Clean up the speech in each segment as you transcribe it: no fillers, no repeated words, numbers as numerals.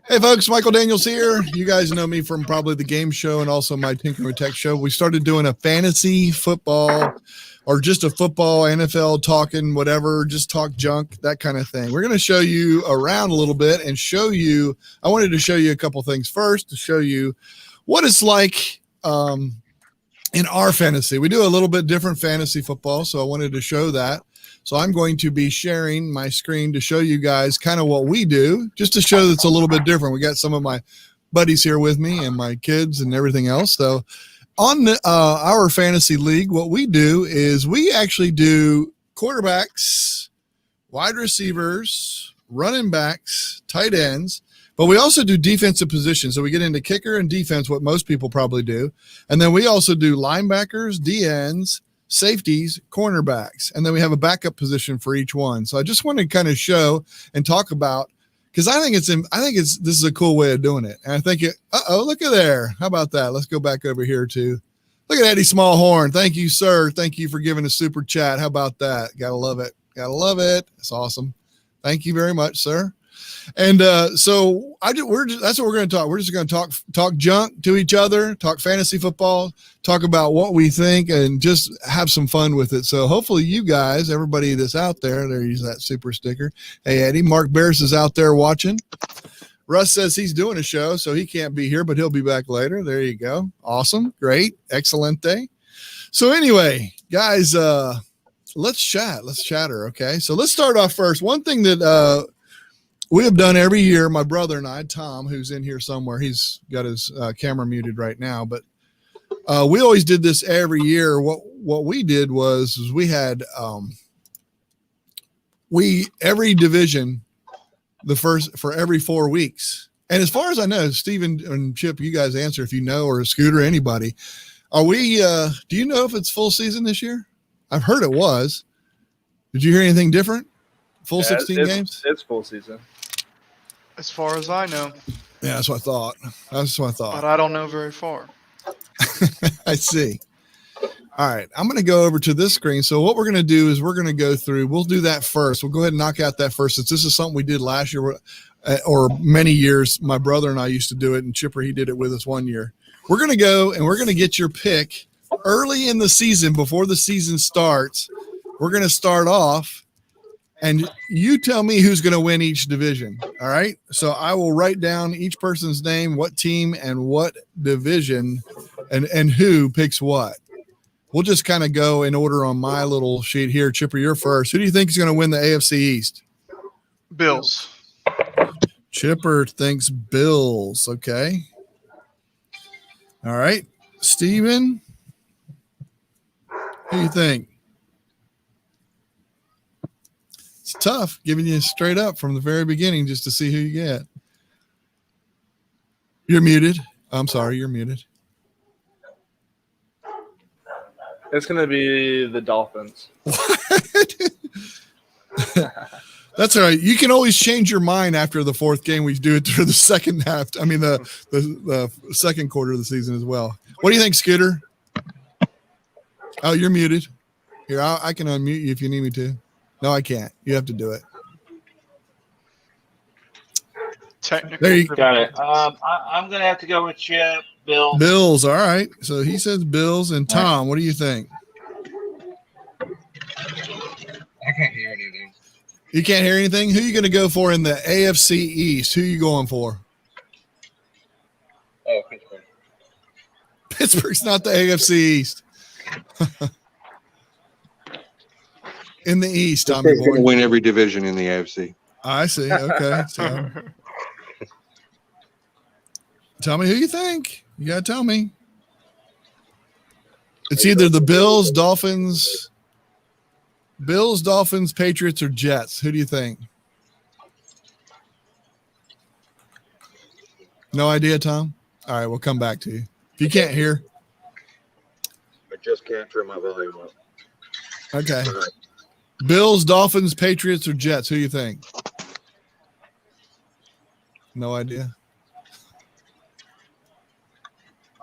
Hey, folks, Michael Daniels here. You guys know me from probably the game show and also my Tinker Tech show. We started doing a fantasy football or just a football, NFL talking, whatever, just talk junk, that kind of thing. We're going to show you around a little bit and show you, I wanted to show you a couple things first to show you what it's like in our fantasy. We do a little bit different fantasy football, so I wanted to show that. So I'm going to be sharing my screen to show you guys kind of what we do, just to show that it's a little bit different. We got some of my buddies here with me and my kids and everything else. So on our fantasy league, what we do is we actually do quarterbacks, wide receivers, running backs, tight ends, but we also do defensive positions. So we get into kicker and defense, what most people probably do. And then we also do linebackers, D-ends, safeties, cornerbacks, and then we have a backup position for each one. So I just want to kind of show and talk about, because I think this is a cool way of doing it. And I think look at there. How about that? Let's go back over here to look at Eddie Smallhorn. Thank you, sir. Thank you for giving a super chat. How about that? Gotta love it. Gotta love it. It's awesome. Thank you very much, sir. And so that's what we're going to talk. We're just going to talk junk to each other, talk fantasy football, talk about what we think, and just have some fun with it. So hopefully you guys, everybody that's out there's that super sticker. Hey, Eddie, Mark Bears is out there watching. Russ says he's doing a show, so he can't be here, but he'll be back later. There you go. Awesome. Great. Excellent day. So anyway, guys, let's chat. Let's chatter. Okay. So let's start off first. One thing that, we have done every year, my brother and I, Tom, who's in here somewhere, he's got his camera muted right now, but we always did this every year. What we did was we had every division for every 4 weeks. And as far as I know, Steven and Chip, you guys answer if you know, or Scooter, anybody. Are we do you know if it's full season this year? I've heard it was. Did you hear anything different? Full 16 games? It's full season. As far as I know. Yeah, that's what I thought. But I don't know very far. I see. All right. I'm going to go over to this screen. So what we're going to do is we're going to go through. We'll do that first. We'll go ahead and knock out that first. Since this is something we did last year or many years. My brother and I used to do it, and Chipper, he did it with us one year. We're going to go and we're going to get your pick early in the season before the season starts. We're going to start off. And you tell me who's going to win each division. All right. So I will write down each person's name, what team and what division and who picks what. We'll just kind of go in order on my little sheet here. Chipper, you're first. Who do you think is going to win the AFC East? Bills. Chipper thinks Bills. Okay. All right. Steven, who do you think? It's tough giving you straight up from the very beginning just to see who you get. You're muted. I'm sorry, you're muted. It's going to be the Dolphins. What? That's all right. You can always change your mind after the fourth game. We do it for the second half. I mean, the second quarter of the season as well. What do you think, Scooter? Oh, you're muted. Here, I can unmute you if you need me to. No, I can't. You have to do it. Technically. There you got it. I'm going to have to go with Chip, Bills. Bills. All right. So he says Bills. And Tom, what do you think? I can't hear anything. You can't hear anything? Who are you going to go for in the AFC East? Who are you going for? Oh, Pittsburgh. Pittsburgh's not the AFC East. In the East, Tommy Pittsburgh's boy. going to win every division in the AFC. I see. Okay. So tell me who you think. You got to tell me. It's either the Bills, Dolphins, Patriots, or Jets. Who do you think? No idea, Tom? All right, we'll come back to you. If you can't hear. I just can't turn my volume up. Okay. Bills, Dolphins, Patriots, or Jets? Who do you think? No idea.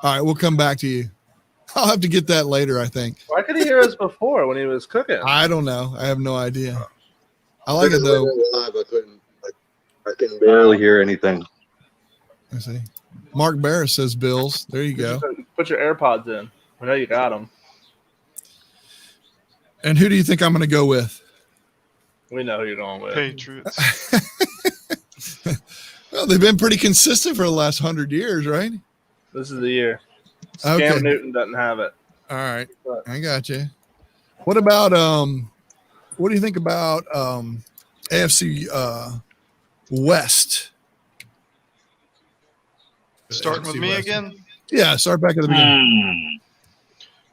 All right, we'll come back to you. I'll have to get that later, I think. Why could he hear us before when he was cooking? I don't know. I have no idea. I like it though. Live, I can barely hear anything. Let's see. Mark Barris says Bills. There you go. Put your AirPods in. I know you got them. And who do you think I'm going to go with? We know who you're going with. Patriots. Well, they've been pretty consistent for the last 100 years, right? This is the year. Okay. Cam Newton doesn't have it. All right. I got you. What about what do you think about AFC West? Starting with AFC me West. again. Yeah, start back at the beginning.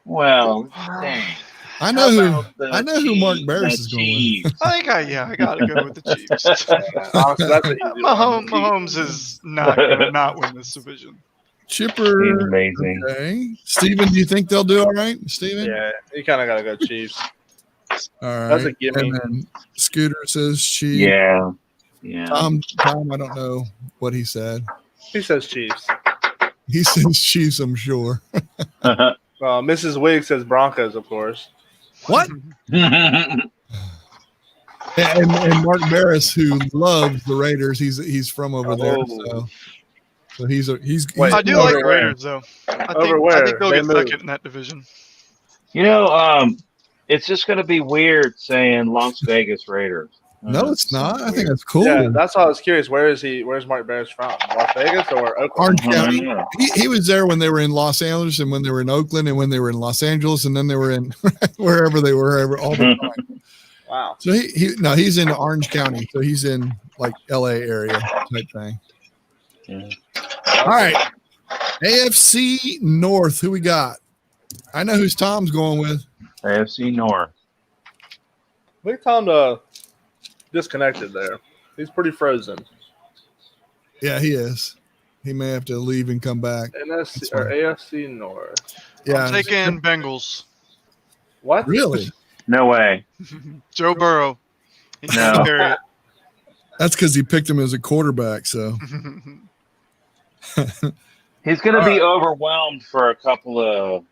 Well, dang. I know How who about the Mark Chiefs? Barris The is going with. I think I gotta go with the Chiefs. Honestly, that's an easy one. Mahomes is not gonna not win this division. Chipper. He's amazing. Okay. Steven, do you think they'll do all right? Steven? Yeah, you kind of got to go Chiefs. All right. That's a gimme. And then Scooter says Chiefs. Yeah. Yeah. Tom, I don't know what he said. He says Chiefs. He says Chiefs, I'm sure. Mrs. Wiggs says Broncos, of course. What? And Mark Barris, who loves the Raiders, he's from over there. So he's Wait, I do over like where? Raiders though. I Over think where? they'll They get moved. second in that division. You know, it's just going to be weird saying Las Vegas Raiders. No, it's not. I think that's cool. Yeah, that's why I was curious. Where's Mark Barris from? Las Vegas or Oakland? Orange County. Yeah. He was there when they were in Los Angeles and when they were in Oakland and when they were in Los Angeles and then they were in wherever they were all the time. Wow. So he's in Orange County. So he's in like LA area type thing. Yeah. All right. AFC North. Who we got? I know who's Tom's going with. AFC North. I think Tom disconnected there. He's pretty frozen. Yeah, he is. He may have to leave and come back. NFC or AFC North. Yeah. I'm taking Bengals. What? Really? No way. Joe Burrow. He No. can't carry That's because he picked him as a quarterback. So it. He's going to be overwhelmed for a couple of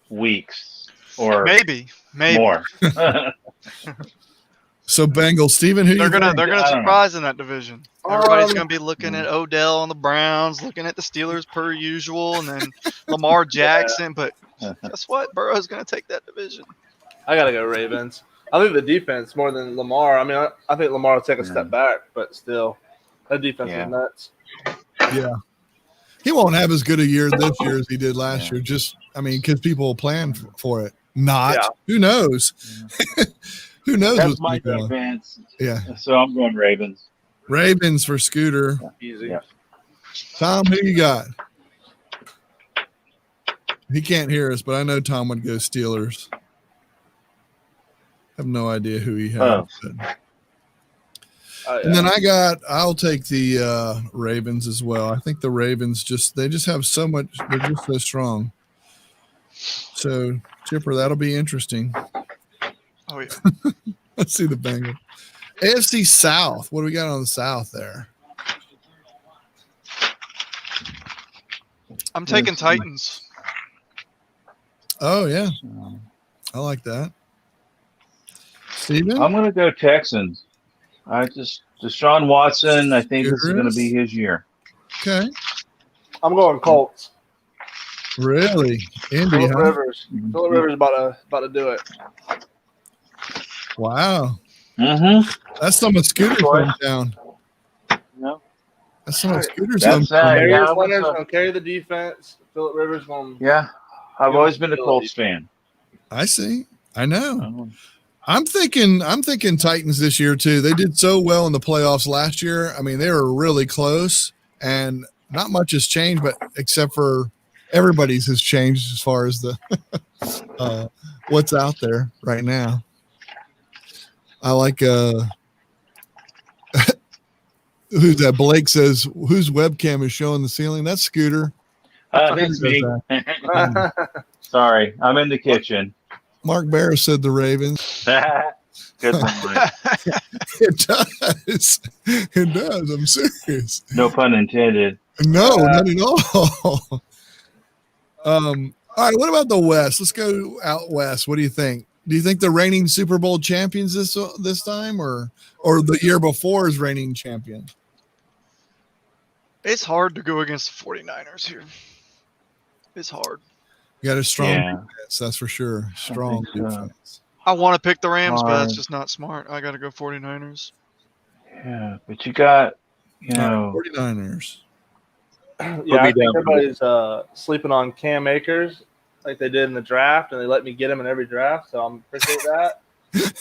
weeks or Maybe. more. Bengals. Steven, who They're you gonna think? they're gonna I don't surprise in that division. Everybody's Um, gonna be looking at Odell on the Browns, looking at the Steelers per usual, and then Lamar Jackson. But guess what? Burrow's gonna take that division. I gotta go Ravens. I think the defense more than Lamar. I mean, I think Lamar will take a step back, but still, that defense Yeah. is nuts. Yeah. He won't have as good a year this year as he did last year. Just, I mean, because people will plan for it. Not. Yeah. Who knows? Who knows That's what's my going on? defense. Yeah. So I'm going Ravens. Ravens for Scooter. Easy. Yeah. Tom, who you got? He can't hear us, but I know Tom would go Steelers. I have no idea who he has. Oh. But- Oh, yeah. And then I'll take the Ravens as well. I think the Ravens they just have so much, they're just so strong. So, Chipper, that'll be interesting. Oh yeah. Let's see the Bengals. AFC South. What do we got on the South there? I'm taking Titans. Oh, yeah. I like that. Steven? I'm going to go Texans. Deshaun Watson, I think this is going to be his year. Okay. I'm going Colts. Really? Indy, Phillip huh? Rivers. Phillip Rivers about to do it. Wow. Mm-hmm. That's some of Scooter's hometown. No. That's some of Scooter's That's hometown. Hey, Darius yeah, Leonard's what's up? gonna carry the defense. Phillip Rivers going. Yeah. I've always been a Colts fan. I see. I know. I'm thinking Titans this year too. They did so well in the playoffs last year. I mean, they were really close, and not much has changed, but except for everybody's has changed as far as the what's out there right now. I like who's that? Blake says whose webcam is showing the ceiling? That's Scooter. That's me. Sorry, I'm in the kitchen. Mark Barris said the Ravens. Good one. It does. It does. I'm serious. No pun intended. No, not at all. All right. What about the West? Let's go out west. What do you think? Do you think the reigning Super Bowl champions this time, or the year before is reigning champion? It's hard to go against the 49ers here. It's hard. You got a strong Yeah. defense, that's for sure. Strong think so. defense. I want to pick the Rams, but that's Hard. just not smart. I got to go 49ers. Yeah, but you got, you know, 49ers. Yeah, me I think down. everybody's sleeping on Cam Akers like they did in the draft, and they let me get him in every draft, so I'm appreciate that.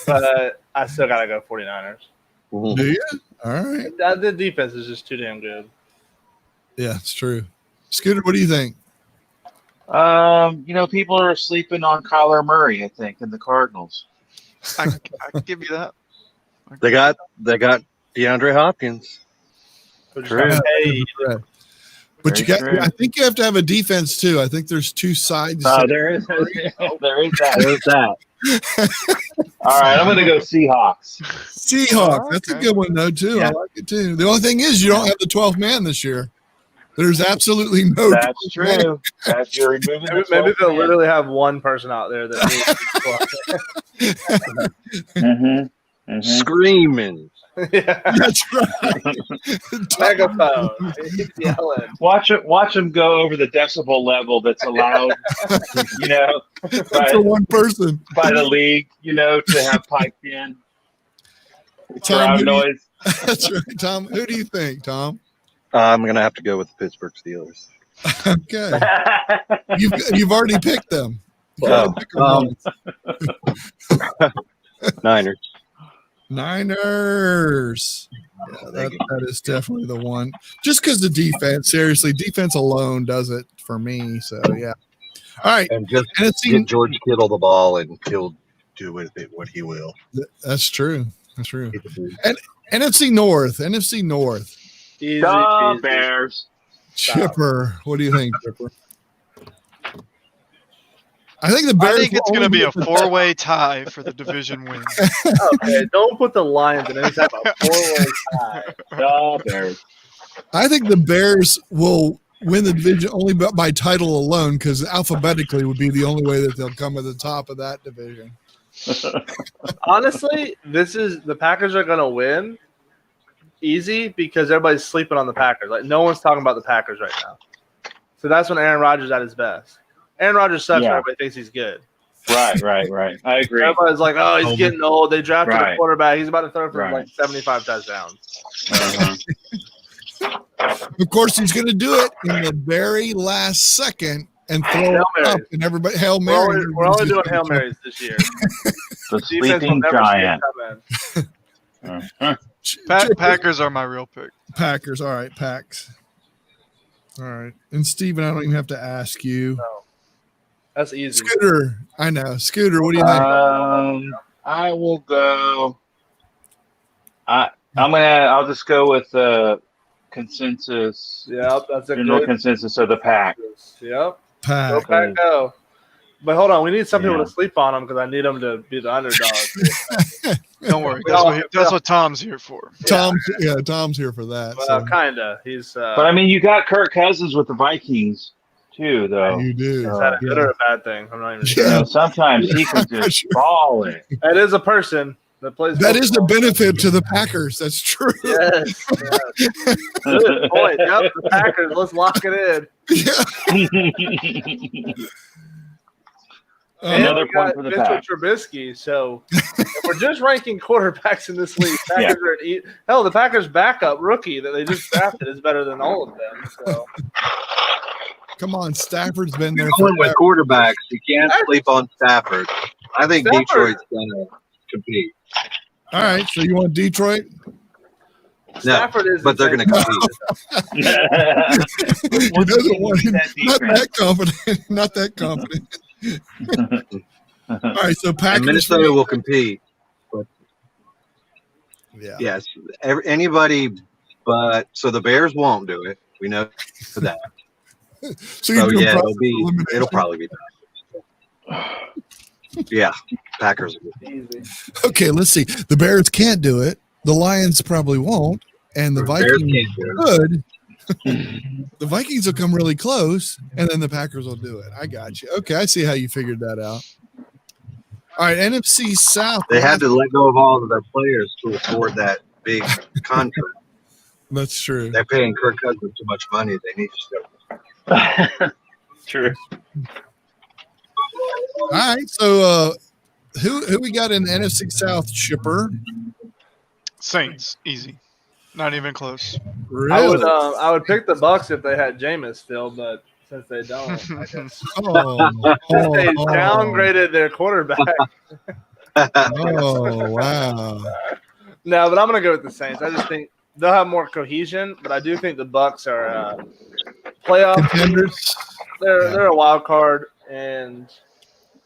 But I still gotta go 49ers. Do you? All right. The defense is just too damn good. Yeah, it's true. Scooter, what do you think? you know, people are sleeping on Kyler Murray, I think, in the Cardinals. I can give you that. They got DeAndre Hopkins. So just True. gotta pay- But you Very got. true. I think you have to have a defense too. I think there's two sides. There is that. There's that. All right, I'm going to go Seahawks. Seahawks. That's a Okay. good one though too. I Yeah. like it too. The only thing is you don't have the 12th man this year. There's absolutely no. That's 12th man. true. That's you're removing Maybe, the maybe 12th they'll man. literally have one person out there that Mhm, mhm. Screaming. yeah. That's right. Megaphone. He's yelling. Watch him go over the decibel level that's allowed, you know, For one person. by the league, you know, to have piped in Tom, crowd who do you- noise. That's right, Tom. Who do you think, Tom? I'm going to have to go with the Pittsburgh Steelers. Okay, you've already picked them. You Oh, already picked them once. Niners. Niners. Yeah, that is definitely the one. Just because the defense, seriously, defense alone does it for me. So yeah. All right, And just and it's get George Kittle the ball, and he'll do with it what he will. that's true. That's true. He's a dude. NFC North. NFC North. Easy, The easy. Bears. Chipper. What do you think, Chipper? I think the I Bears. think it's will going to only be a get the- four-way tie for the division win. Okay, don't put the Lions in any type of four-way tie. The Bears. I think the Bears will win the division only by title alone, because alphabetically would be the only way that they'll come at the top of that division. Honestly, the Packers are gonna win easy because everybody's sleeping on the Packers. Like no one's talking about the Packers right now. So that's when Aaron Rodgers is at his best. Aaron Rodgers sucks, Yeah. but everybody thinks he's good. Right. I agree. Everybody's like, "Oh, he's Homer. getting old. They drafted a Right. quarterback. He's about to throw for Right. like 75 touchdowns." Uh-huh. Of course, he's going to do it in the very last second and throw Hail it up, Mary. and everybody Hail We're Mary. only, we're only doing Hail Marys this year. The Defense will sleeping never giant. see it coming. Uh-huh. Chipper. Packers are my real pick. Packers. All right, Packs. All right, and Steven, I don't even have to ask you. No. That's easy. Scooter, I know. Scooter, what do you think? I will go. I'll just go with the consensus, Yep, that's a general good consensus of the pack. Yep. Go Pack. Pack, go. But hold on, we need some people Yeah. to sleep on them because I need them to be the underdog. Don't worry. Yeah. That's what Tom's here for. Tom's here for that. Well, So kinda. He's But I mean, you got Kirk Cousins with the Vikings too, though. you do. is that a good or a bad thing? I'm not even You sure. know, sometimes he can just Sure. ball it. It is a person that plays. That is the football. benefit to the Packers. That's true. Yes. yes. Good point. Yep, the Packers. Let's lock it in. Yeah. And Another we point got for the Mitchell Pack. Trubisky. So if we're just ranking quarterbacks in this league, Packers are at hell. The Packers' backup rookie that they just drafted is better than all of them. So Come on, Stafford's been there Going with forever. quarterbacks, you can't sleep on Stafford. I think Stafford. Detroit's going to compete. All right, so you want Detroit? Stafford is, But they're going to compete. He doesn't want not that confident. Not that confident. All right, so And Packers. Minnesota will compete. Yeah. Yes, anybody but – so the Bears won't do it. We know that. So you're So, doing yeah, process elimination. it'll probably be Yeah, Packers. easy. Okay, let's see. The Bears can't do it. The Lions probably won't, and the The Bears Vikings can't do it. could. The Vikings will come really close, and then the Packers will do it. I got you. Okay, I see how you figured that out. All right, NFC South. They had to let go of all of their players to afford that big contract. That's true. They're paying Kirk Cousins too much money. They need to start. True. All right, so who we got in the NFC South, Shipper? Saints, easy, not even close. Really? I would pick the Bucks if they had Jameis still, but since they don't, I guess. Oh, They downgraded their quarterback. Oh, wow. No, but I'm gonna go with the Saints. I just think they'll have more cohesion, but I do think the Bucks are playoff Contenders. They're a wild card, and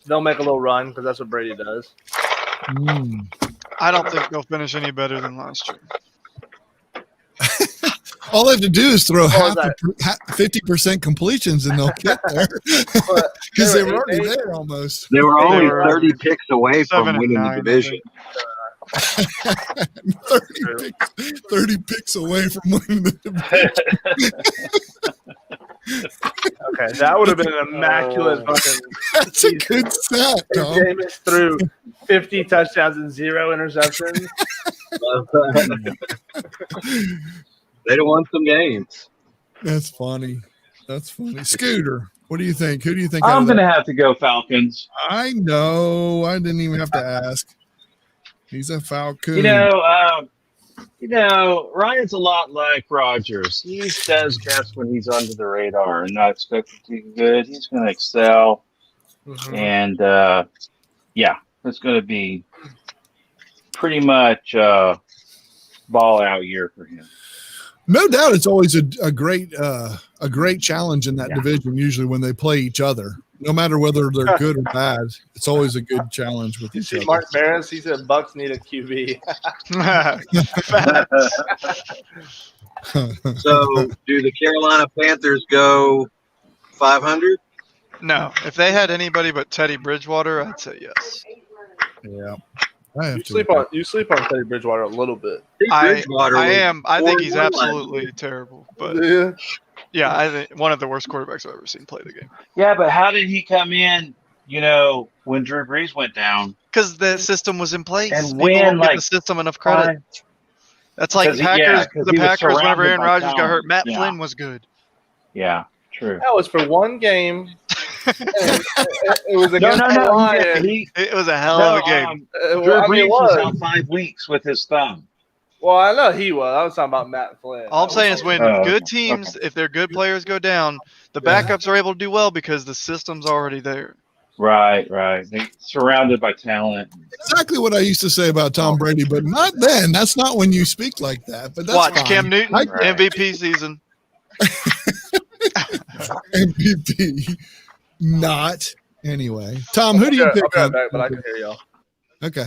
they'll make a little run because that's what Brady does. Mm. I don't think they'll finish any better than last year. All they have to do is throw What was 50% completions and they'll get there because they were already there almost. They were They only were 30 picks away from 7 and winning 9, the I division. think. 30 picks away from winning the division. Okay, that would have been an immaculate fucking. That's a good stat, If Tom. Jameis threw 50 touchdowns and 0 interceptions. They'd have won some games. That's funny. That's funny. Scooter, what do you think? Who do you think? out I'm of going that? to have to go Falcons. I know. I didn't even have to ask. He's a Falcon. You know, Ryan's a lot like Rodgers. He does best when he's under the radar and not expected to do good. He's going to excel. And, yeah, it's going to be pretty much ball out year for him. No doubt, it's always a great challenge in that division. Usually, when they play each other, no matter whether they're good or bad, it's always a good challenge with You each see other. Mark Barris, he said Bucks need a QB. So, do the Carolina Panthers go 500? No, if they had anybody but Teddy Bridgewater, I'd say yes. Yeah, I have You sleep on Teddy Bridgewater a little bit. I am. I think he's 4-1 last absolutely terrible. But Yeah. yeah, I think one of the worst quarterbacks I've ever seen play the game. Yeah, but how did he come in, you know, when Drew Brees went down? Because the system was in place. And People win, don't give like, the system enough credit. That's like 'Cause he- Packers. yeah, 'cause the he was Packers, whenever surrounded Aaron by Rodgers got talent. hurt, Matt Yeah. Flynn was good. Yeah, true. That was for one game. It was No, against the no. Lions. It was a hell of a game. Drew Well, I mean, Brees it was was. out 5 weeks with his thumb. Well, I know he was. I was talking about Matt Flynn. All I'm saying is when Oh, good teams, if their good players go down, the Yeah. backups are able to do well because the system's already there. Right. They surrounded by talent. exactly what I used to say about Tom Brady, but not then. That's not when you speak like that. But that's Watch fine. Cam Newton, I- MVP season. MVP. Not anyway. Tom, who do you pick? I'll out? be right back, but I can hear y'all. Okay.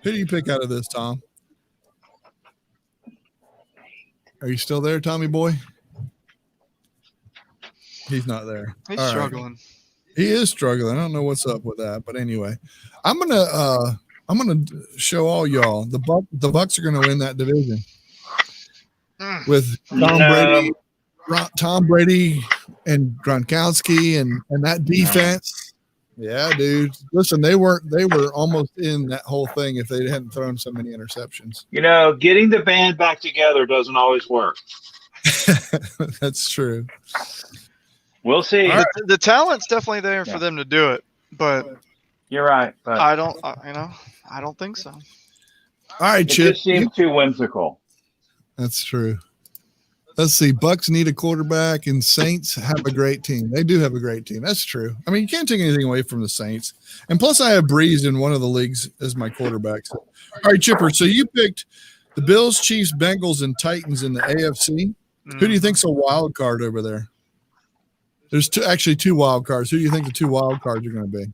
Who do you pick out of this, Tom? Are you still there, Tommy boy? He's not there. He's All right. struggling. He is struggling. I don't know what's up with that, but anyway, I'm gonna show all y'all the Bucks are gonna win that division with Tom Brady and Gronkowski and that defense. Yeah, dude. Listen, they were almost in that whole thing if they hadn't thrown so many interceptions. You know, getting the band back together doesn't always work. That's true. We'll see. The talent's definitely there for them to do it, but You're right. But I don't think so. All right, it Chip. just seems too whimsical. That's true. Let's see. Bucks need a quarterback, and Saints have a great team. They do have a great team. That's true. I mean, you can't take anything away from the Saints. And plus, I have Breeze in one of the leagues as my quarterback. So. All right, Chipper. So you picked the Bills, Chiefs, Bengals, and Titans in the AFC. Who do you think's a wild card over there? There's two wild cards. Who do you think the two wild cards are going to be?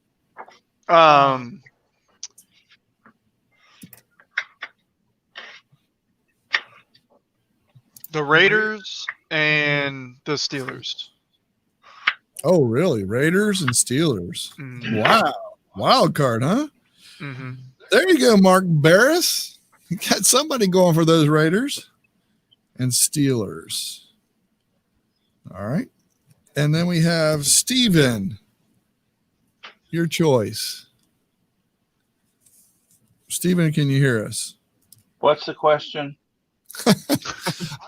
The Raiders and the Steelers. Oh, really? Raiders and Steelers. Mm. Wow. Wild card, huh? Mm-hmm. There you go, Mark Barris. You got somebody going for those Raiders and Steelers. All right. And then we have Steven. Your choice. Stephen, can you hear us? What's the question?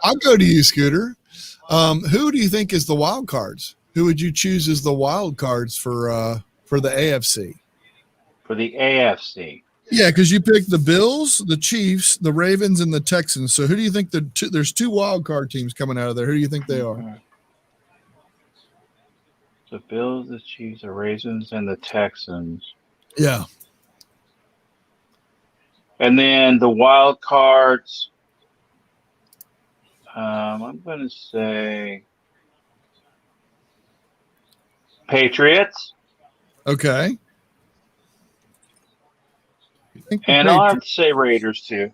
I'll go to you, Scooter. Who do you think is the wild cards? Who would you choose as the wild cards for the AFC? For the AFC. Yeah, because you picked the Bills, the Chiefs, the Ravens, and the Texans. So who do you think there's two wild card teams coming out of there? Who do you think they are? The Bills, the Chiefs, the Ravens, and the Texans. Yeah. And then the wild cards. I'm going to say Patriots. Okay. And I'll have to say Raiders too.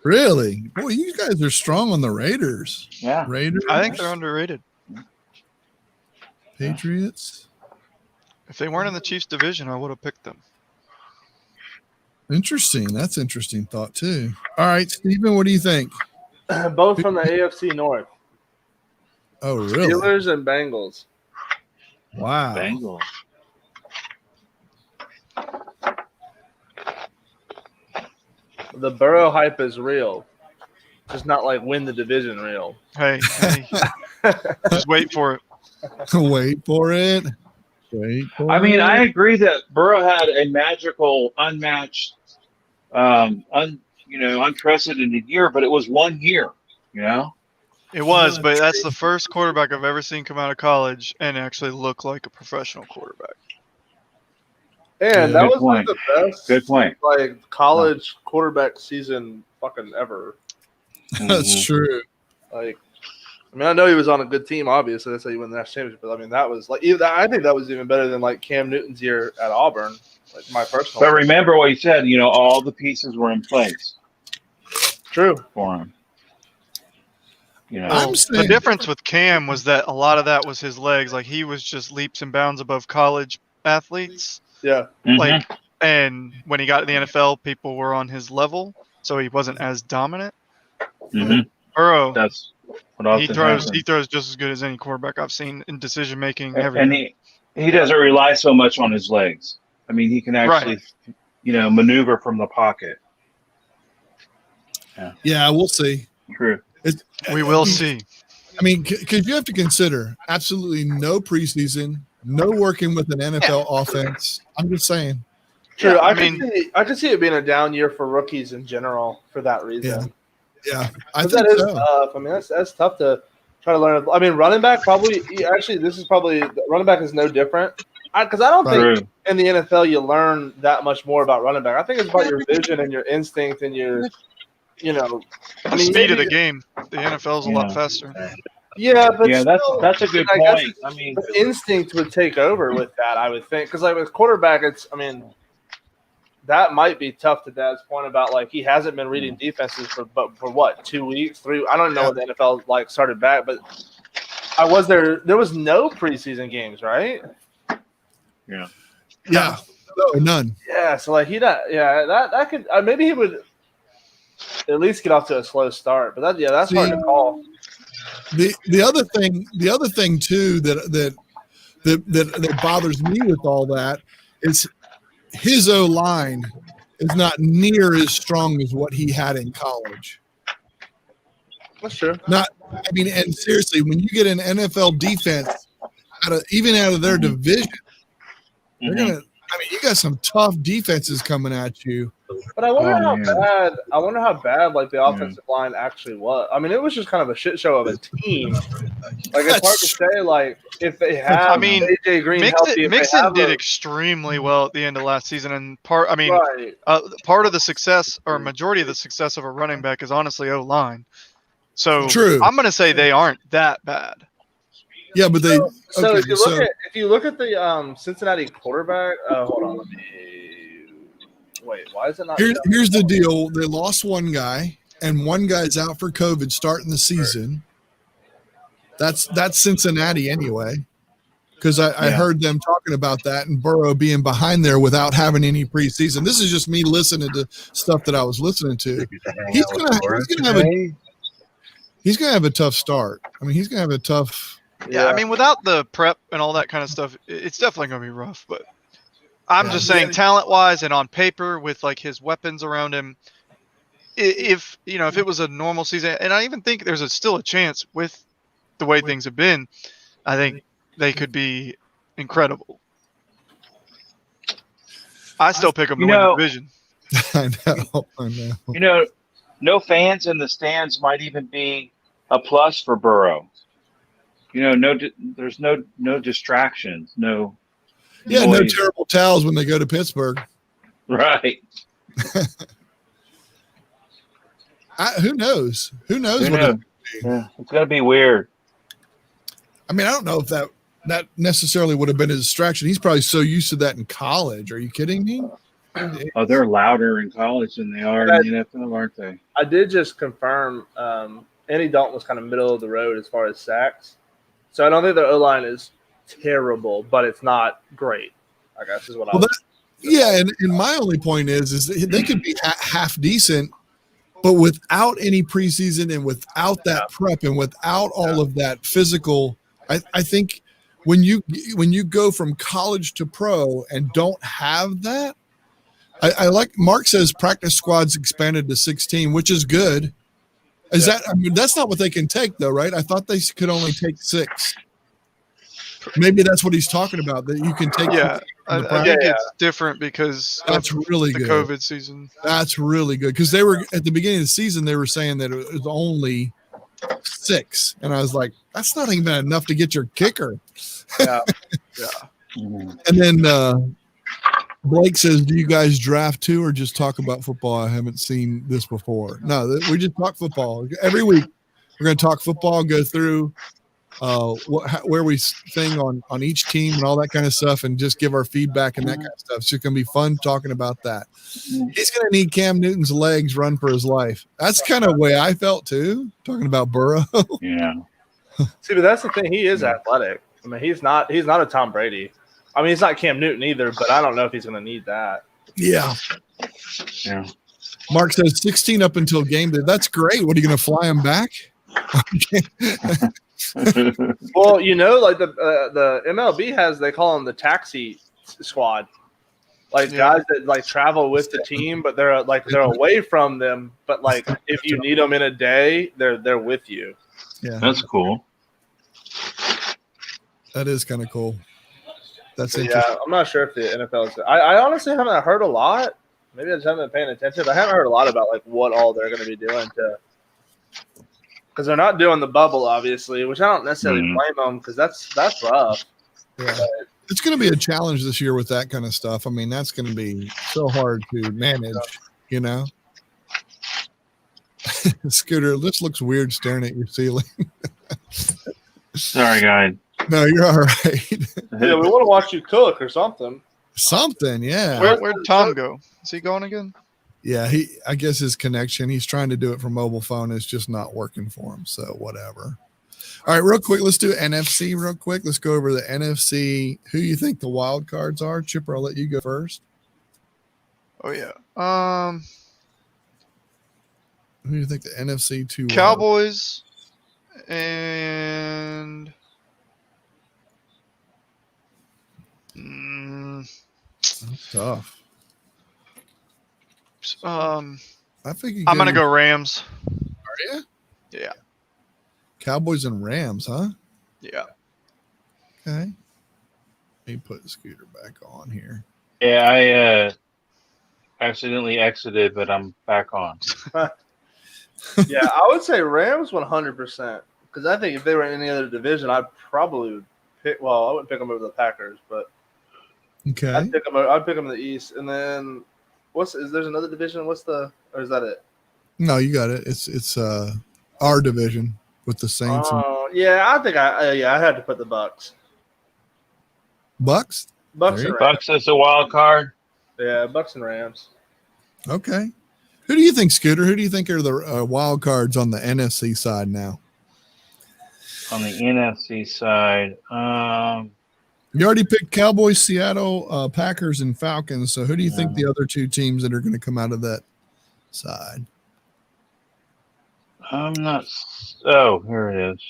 Really? Boy, you guys are strong on the Raiders. Yeah. Raiders. I think they're underrated. Patriots. If they weren't in the Chiefs division, I would have picked them. Interesting. That's interesting thought too. All right, Stephen, what do you think? Both from the AFC North. Oh, really? Steelers and Bengals. Wow. Bengals. The Burrow hype is real. Just not like win the division real. Hey, just wait for it. Wait for it. Wait for I mean, it. I agree that Burrow had a magical, unmatched, unprecedented year, but it was 1 year, you know? It was, but that's the first quarterback I've ever seen come out of college and actually look like a professional quarterback. And Yeah, that good was like point. the best Good point. like college quarterback season fucking ever. That's true. Like, I mean, I know he was on a good team. Obviously, that's how you win the national championship. But I mean, that was like, I think that was even better than like Cam Newton's year at Auburn. Like my personal. But remember what he said, all the pieces were in place True. for him. I'm The saying, difference with Cam was that a lot of that was his legs. Like he was just leaps and bounds above college athletes. Yeah. Like, and when he got to the NFL, people were on his level, so he wasn't as dominant. Burrow, That's what he throws just as good as any quarterback I've seen in decision making. And he doesn't rely so much on his legs. I mean, he can actually, maneuver from the pocket. yeah, we'll see. True. We will see. I mean, because you have to consider absolutely no preseason, no working with an NFL offense. I'm just saying. True. Yeah, I I can see it being a down year for rookies in general for that reason. Yeah, I 'Cause think that is so. tough. I mean, that's tough to try to learn. I mean, running back probably. Actually, this is probably running back is no different. Because I don't think True. in the NFL you learn that much more about running back. I think it's about your vision and your instinct and your, The I mean, speed of the maybe- game. The NFL is a lot faster. Yeah, but Yeah, still, that's a good I guess point. I mean, the instinct would take over with that, I would think. Because like with quarterback, that might be tough to Dad's point about like he hasn't been reading defenses for what 2 weeks, 3. I don't know when the NFL like started back, but there was no preseason games, right? Yeah, no, none. Yeah, so like that could maybe he would at least get off to a slow start, but that's hard to call. The other thing too that bothers me with all that is his O-line is not near as strong as what he had in college. That's true. And seriously, when you get an NFL defense out of their division, they're gonna. I mean, you got some tough defenses coming at you. But I wonder Oh, how bad like the offensive line actually was. I mean, it was just kind of a shit show of a team. Like it's hard to say like if they have AJ Green healthy. Mixon did extremely well at the end of last season, and part of the success or majority of the success of a running back is honestly O-line. So True. I'm going to say they aren't that bad. Yeah, but they. So okay, if you look at the Cincinnati quarterback, hold on, let me wait. Why is it not? Here's the deal: they lost one guy, and one guy's out for COVID starting the season. That's Cincinnati anyway, because I heard them talking about that and Burrow being behind there without having any preseason. This is just me listening to stuff that I was listening to. He's gonna have a tough start. I mean, he's gonna have a tough. Yeah, I mean, without the prep and all that kind of stuff, it's definitely going to be rough. But I'm Yeah. just saying, talent-wise and on paper, with like his weapons around him, if if it was a normal season, and I even think there's still a chance with the way things have been, I think they could be incredible. I still pick them to win the division. I know. No fans in the stands might even be a plus for Burrow. There's no distractions, no Yeah, noise. no terrible towels when they go to Pittsburgh. Right. Who knows? Who knows Who what? knows? Yeah, it's gonna be weird. I mean, I don't know if that necessarily would have been a distraction. He's probably so used to that in college. Are you kidding me? Oh, they're louder in college than they are in the NFL, aren't they? I did just confirm Andy Dalton was kind of middle of the road as far as sacks. So I don't think their O-line is terrible, but it's not great, I guess is what I was. Yeah, and my only point is they could be half decent, but without any preseason and without that prep and without all of that physical, I think when you go from college to pro and don't have that, I like Mark says practice squads expanded to 16, which is good. Is that? I mean, that's not what they can take though, right? I thought they could only take 6. Maybe that's what he's talking about. That you can take. Yeah, I think it's different because that's really the good. COVID season. That's really good because they were at the beginning of the season. They were saying that it was only 6, and I was like, that's not even enough to get your kicker. Yeah. And then Blake says, "Do you guys draft too, or just talk about football?" I haven't seen this before. No, we just talk football every week. We're going to talk football, go through where we sing on each team and all that kind of stuff, and just give our feedback and that kind of stuff. So it's going to be fun talking about that. He's going to need Cam Newton's legs run for his life. That's kind of the way I felt too, talking about Burrow. Yeah. See, but that's the thing. He is athletic. I mean, he's not a Tom Brady. I mean, he's not Cam Newton either, but I don't know if he's going to need that. Yeah. Yeah. Mark says 16 up until game day. That's great. What, are you going to fly him back? Well, like the MLB has, they call them the taxi squad, like guys that like travel with the team, but they're away from them. But like if you need them in a day, they're with you. Yeah, That's cool. that is kind of cool. That's interesting. Yeah, I'm not sure if the NFL is. I honestly haven't heard a lot. Maybe I just haven't been paying attention. But I haven't heard a lot about like what all they're going to be doing because they're not doing the bubble, obviously, which I don't necessarily blame them because that's rough. Yeah. It's going to be a challenge this year with that kind of stuff. I mean, that's going to be so hard to manage, Scooter, this looks weird staring at your ceiling. Sorry, guys. No, you're all right. Yeah, we want to watch you cook or something. Something, yeah. Where'd Tom go? Is he going again? Yeah, I guess his connection, he's trying to do it from mobile phone. It's just not working for him. So whatever. All right, real quick. Let's do NFC real quick. Let's go over the NFC. Who you think the wild cards are? Chipper, I'll let you go first. Oh yeah. Who do you think the NFC 2 Cowboys and That's tough. I think I'm gonna go Rams. Are you? Yeah. Cowboys and Rams, huh? Yeah. Okay. Let me put the Scooter back on here. Yeah, I accidentally exited, but I'm back on. Yeah, I would say Rams 100% because I think if they were in any other division, I'd probably would pick. Well, I wouldn't pick them over the Packers, but Okay. I'd pick them in the East, and then there's another division? Or is that it? No, you got it. It's our division with the Saints and Yeah, I think I had to put the Bucks. Bucks. Bucks There and you Rams. Bucks is a wild card. Yeah, Bucks and Rams. Okay. Who do you think, Scooter? Who do you think are the wild cards on the NFC side now? On the NFC side, You already picked Cowboys, Seattle, Packers, and Falcons. So who do you think the other 2 teams that are going to come out of that side? I'm not. Oh, here it is.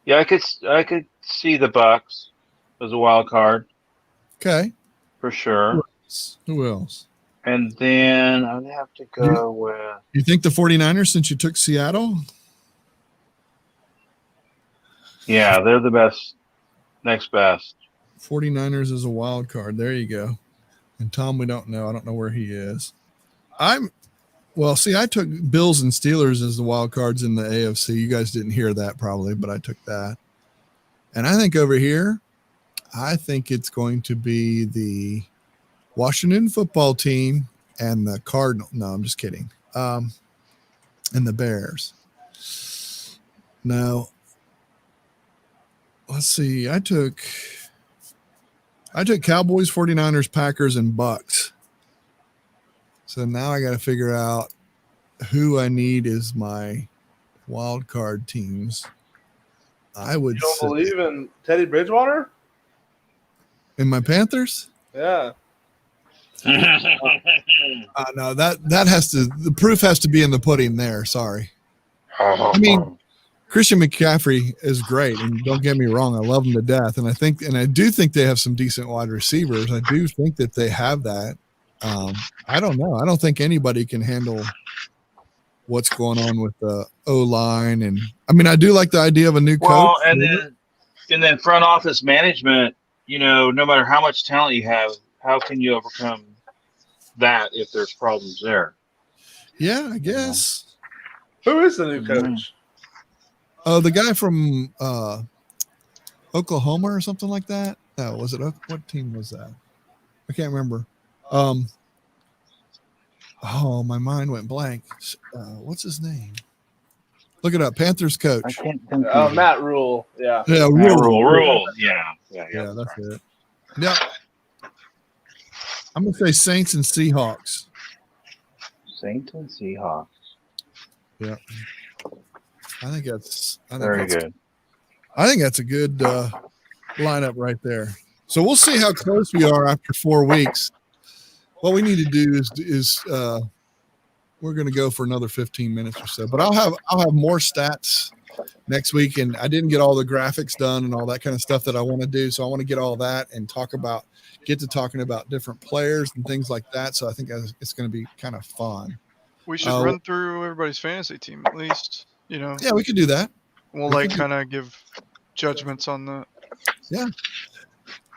Yeah, I could see the Bucks as a wild card. Okay. for sure. Who else? And then I'd have to go with. You think the 49ers, since you took Seattle? Yeah, they're the best. Next best. 49ers is a wild card. There you go. And Tom, we don't know. I don't know where he is. I took Bills and Steelers as the wild cards in the AFC. You guys didn't hear that probably, but I took that. And I think over here, I think it's going to be the Washington football team and the Cardinal. No, I'm just kidding. And the Bears. Now, let's see. I took Cowboys, 49ers, Packers, and Bucks. So now I got to figure out who I need as my wild card teams. I would You don't say believe in Teddy Bridgewater? in my Panthers. Yeah. No, that has to. The proof has to be in the pudding. There. Sorry. I mean, Christian McCaffrey is great, and don't get me wrong, I love him to death, and I do think they have some decent wide receivers. I do think that they have that. I don't know. I don't think anybody can handle what's going on with the O-line, and I mean, I do like the idea of a new coach. Well, and then front office management. No matter how much talent you have, how can you overcome that if there's problems there? Yeah, I guess. Who is the new coach? The guy from Oklahoma or something like that. No, was it what team was that? I can't remember. My mind went blank. What's his name? Look it up. Panthers I coach. can't think. Oh, Matt Rule. Yeah. Yeah, Rule. Yeah. Yeah, that's it. Yeah. I'm gonna say Saints and Seahawks. Saints and Seahawks. Yeah. I think Very good. I think that's a good lineup right there. So we'll see how close we are after 4 weeks. What we need to do is we're going to go for another 15 minutes or so. But I'll have more stats next week, and I didn't get all the graphics done and all that kind of stuff that I want to do. So I want to get all that and get to talking about different players and things like that. So I think it's going to be kind of fun. We should run through everybody's fantasy team at least. Yeah, we could do that. We'll kind of give judgments on that. Yeah.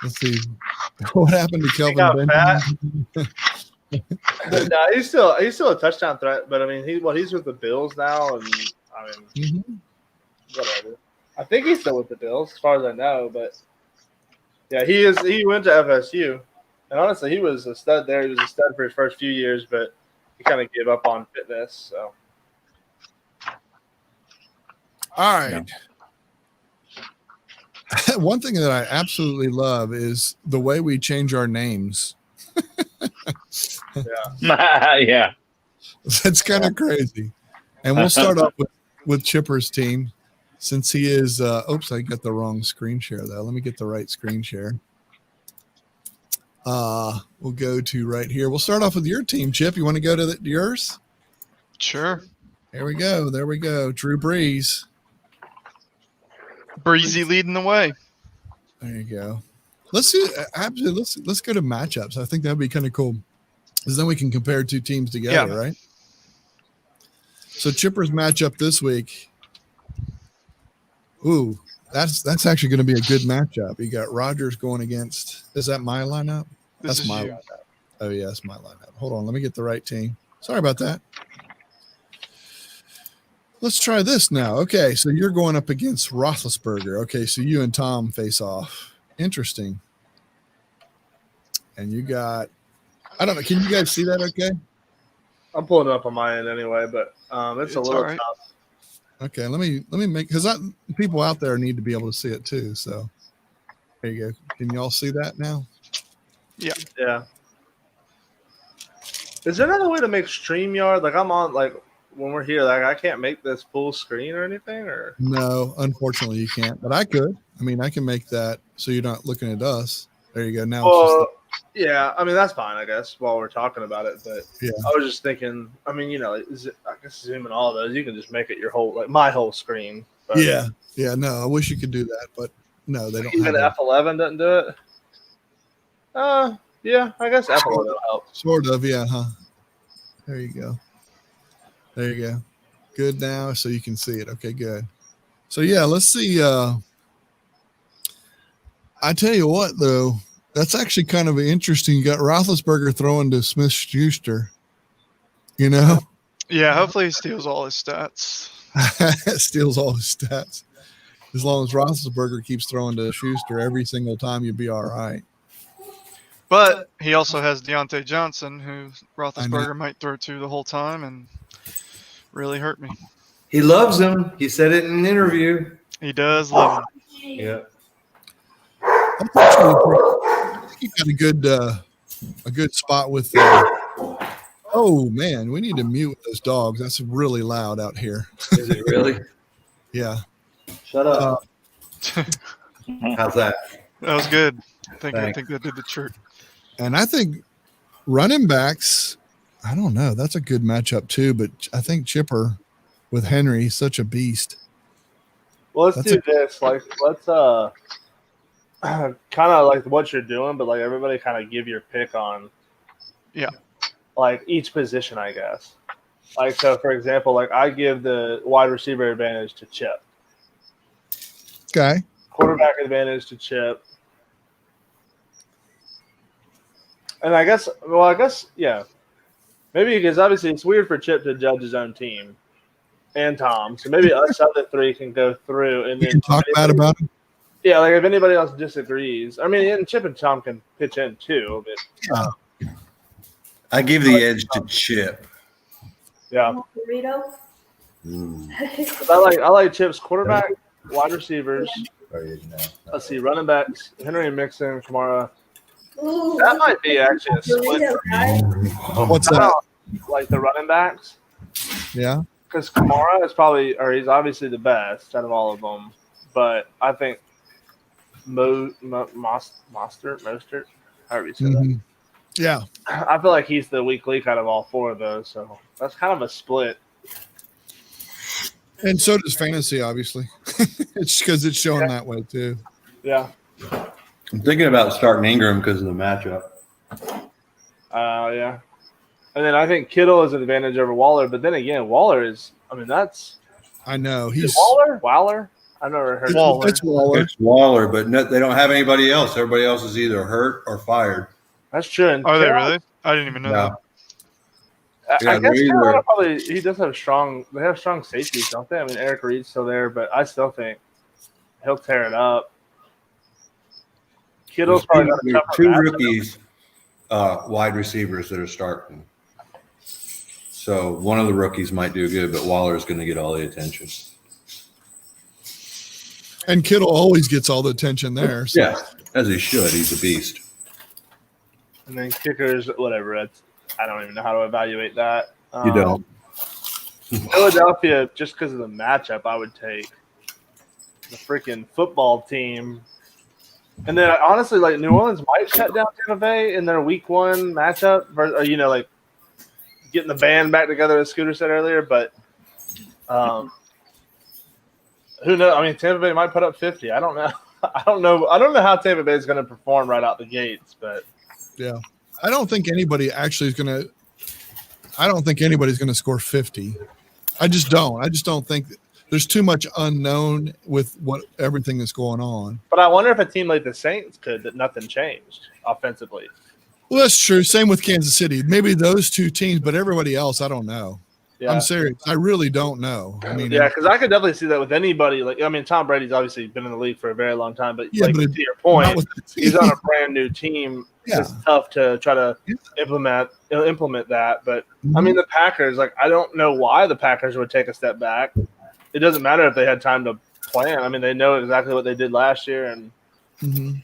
Let's see what happened to Kelvin got Benjamin. No, he's still a touchdown threat, but I mean, he's with the Bills now, and I mean, whatever. I think he's still with the Bills, as far as I know. But yeah, he is. He went to FSU, and honestly, he was a stud there. He was a stud for his first few years, but he kind of gave up on fitness. So, all right. One thing that I absolutely love is the way we change our names. Yeah. That's kind of crazy. And we'll start off with Chipper's team since he is oops, I got the wrong screen share though. Let me get the right screen share. We'll go to right here. We'll start off with your team, Chip. You want to go to yours? Sure. There we go. Drew Brees. Breezy leading the way. There you go. Let's go to matchups. I think that'd be kind of cool. Because then we can compare two teams together, right? So Chipper's matchup this week. Ooh, that's actually going to be a good matchup. You got Rodgers going against. Is that my lineup? This is my you. lineup. Oh yeah, that's my lineup. Hold on, let me get the right team. Sorry about that. Let's try this now. Okay, so you're going up against Roethlisberger. Okay, so you and Tom face off. Interesting. And you got, I don't know. Can you guys see that? Okay. I'm pulling it up on my end anyway, but it's a little all right. tough. Okay. Let me make because people out there need to be able to see it too. So there you go. Can you all see that now? Yeah. Is there another way to make StreamYard? Like I'm on when we're here, I can't make this full screen or anything, or No, unfortunately you can't. But I could. I mean, I can make that so you're not looking at us. There you go. Now. well, yeah. I mean that's fine, I guess, while we're talking about it. But Yeah. I was just thinking. I mean, I guess zooming all of those, you can just make it your whole my whole screen. But Yeah. No, I wish you could do that, but no, they don't. even have that. F11 doesn't do it. Yeah, I guess Apple will help. Sort of, yeah, huh? There you go. There you go. Good now, so you can see it. Okay, good. So yeah, let's see. I tell you what, though, that's actually kind of interesting. You got Roethlisberger throwing to Smith-Schuster. You know, Yeah, hopefully he steals all his stats. steals all his stats. As long as Roethlisberger keeps throwing to Schuster every single time, you'll be all right. But he also has Deontay Johnson, who Roethlisberger might throw to the whole time and really hurt me. He loves him. He said it in an interview. He does love him. Yeah. That's actually he got a good spot with. Oh man, we need to mute those dogs. That's really loud out here. Is it really? Yeah. Shut up. How's that? That was good. I think Thanks. that did the trick. And I think running backs, I don't know. That's a good matchup too. But I think Chipper with Henry, he's such a beast. Well, let's That's do this. Like, let's kind of like what you're doing, but like everybody kind of give your pick on, Yeah. like each position, I guess. Like, so for example, like I give the wide receiver advantage to Chip, Okay. quarterback advantage to Chip, and I guess, yeah, maybe because obviously it's weird for Chip to judge his own team and Tom, so maybe us other three can go through and We then can talk bad about him. Yeah, like if anybody else disagrees, I mean, and Chip and Tom can pitch in too. But I give the edge to Chip. yeah, Burrito. but I like Chip's quarterback, wide receivers. Let's see, running backs: Henry, Mixon, Kamara. Ooh, That might be actually a split. burrito, guys. What's I that? don't like the running backs Yeah. because Kamara is probably, or he's obviously the best out of all of them. But I think Mostert, however you say that. Mhm. Yeah. I feel like he's the weak link out of all four of those, so that's kind of a split. And so does fantasy, obviously. It's because it's showing that way too. Yeah, I'm thinking about starting Ingram because of the matchup. yeah. And then I think Kittle is an advantage over Waller, but then again, Waller is. I mean, that's I know is he's it Waller. I've never heard. It's Waller. It's Waller, but no, they don't have anybody else. Everybody else is either hurt or fired. That's true. And Are they Carolina- really? I didn't even know Yeah. that. Yeah, I guess they're either- Carolina probably he does have strong. They have strong safeties, don't they? I mean, Eric Reed's still there, but I still think he'll tear it up. Kittle's probably got a There's tougher two matchup. rookies, wide receivers that are starting. So one of the rookies might do good, but Waller's going to get all the attention. And Kittle always gets all the attention there. So. Yeah, as he should. He's a beast. And then kickers, whatever. I don't even know how to evaluate that. You don't. Philadelphia, just because of the matchup, I would take the freaking football team. And then honestly, like New Orleans might shut down Tampa Bay in their week one matchup, or like getting the band back together, as Scooter said earlier. But who knows? I mean, Tampa Bay might put up 50. I don't know. I don't know how Tampa Bay is going to perform right out the gates, but Yeah. I don't think anybody actually is going to – I don't think anybody's going to score 50. I just don't. I just don't think – there's too much unknown with what everything that's going on. But I wonder if a team like the Saints could, that nothing changed offensively. Well, that's true. Same with Kansas City. Maybe those two teams, but everybody else, I don't know. Yeah. I'm serious. I really don't know. I mean, Yeah, because I could definitely see that with anybody. Like, I mean, Tom Brady's obviously been in the league for a very long time, but Yeah, like, but to your point, not with the he's team. on a brand new team. Yeah. It's tough to try to Yeah. implement that. But I mean, the Packers, like, I don't know why the Packers would take a step back. It doesn't matter if they had time to plan. I mean, they know exactly what they did last year, and Mhm.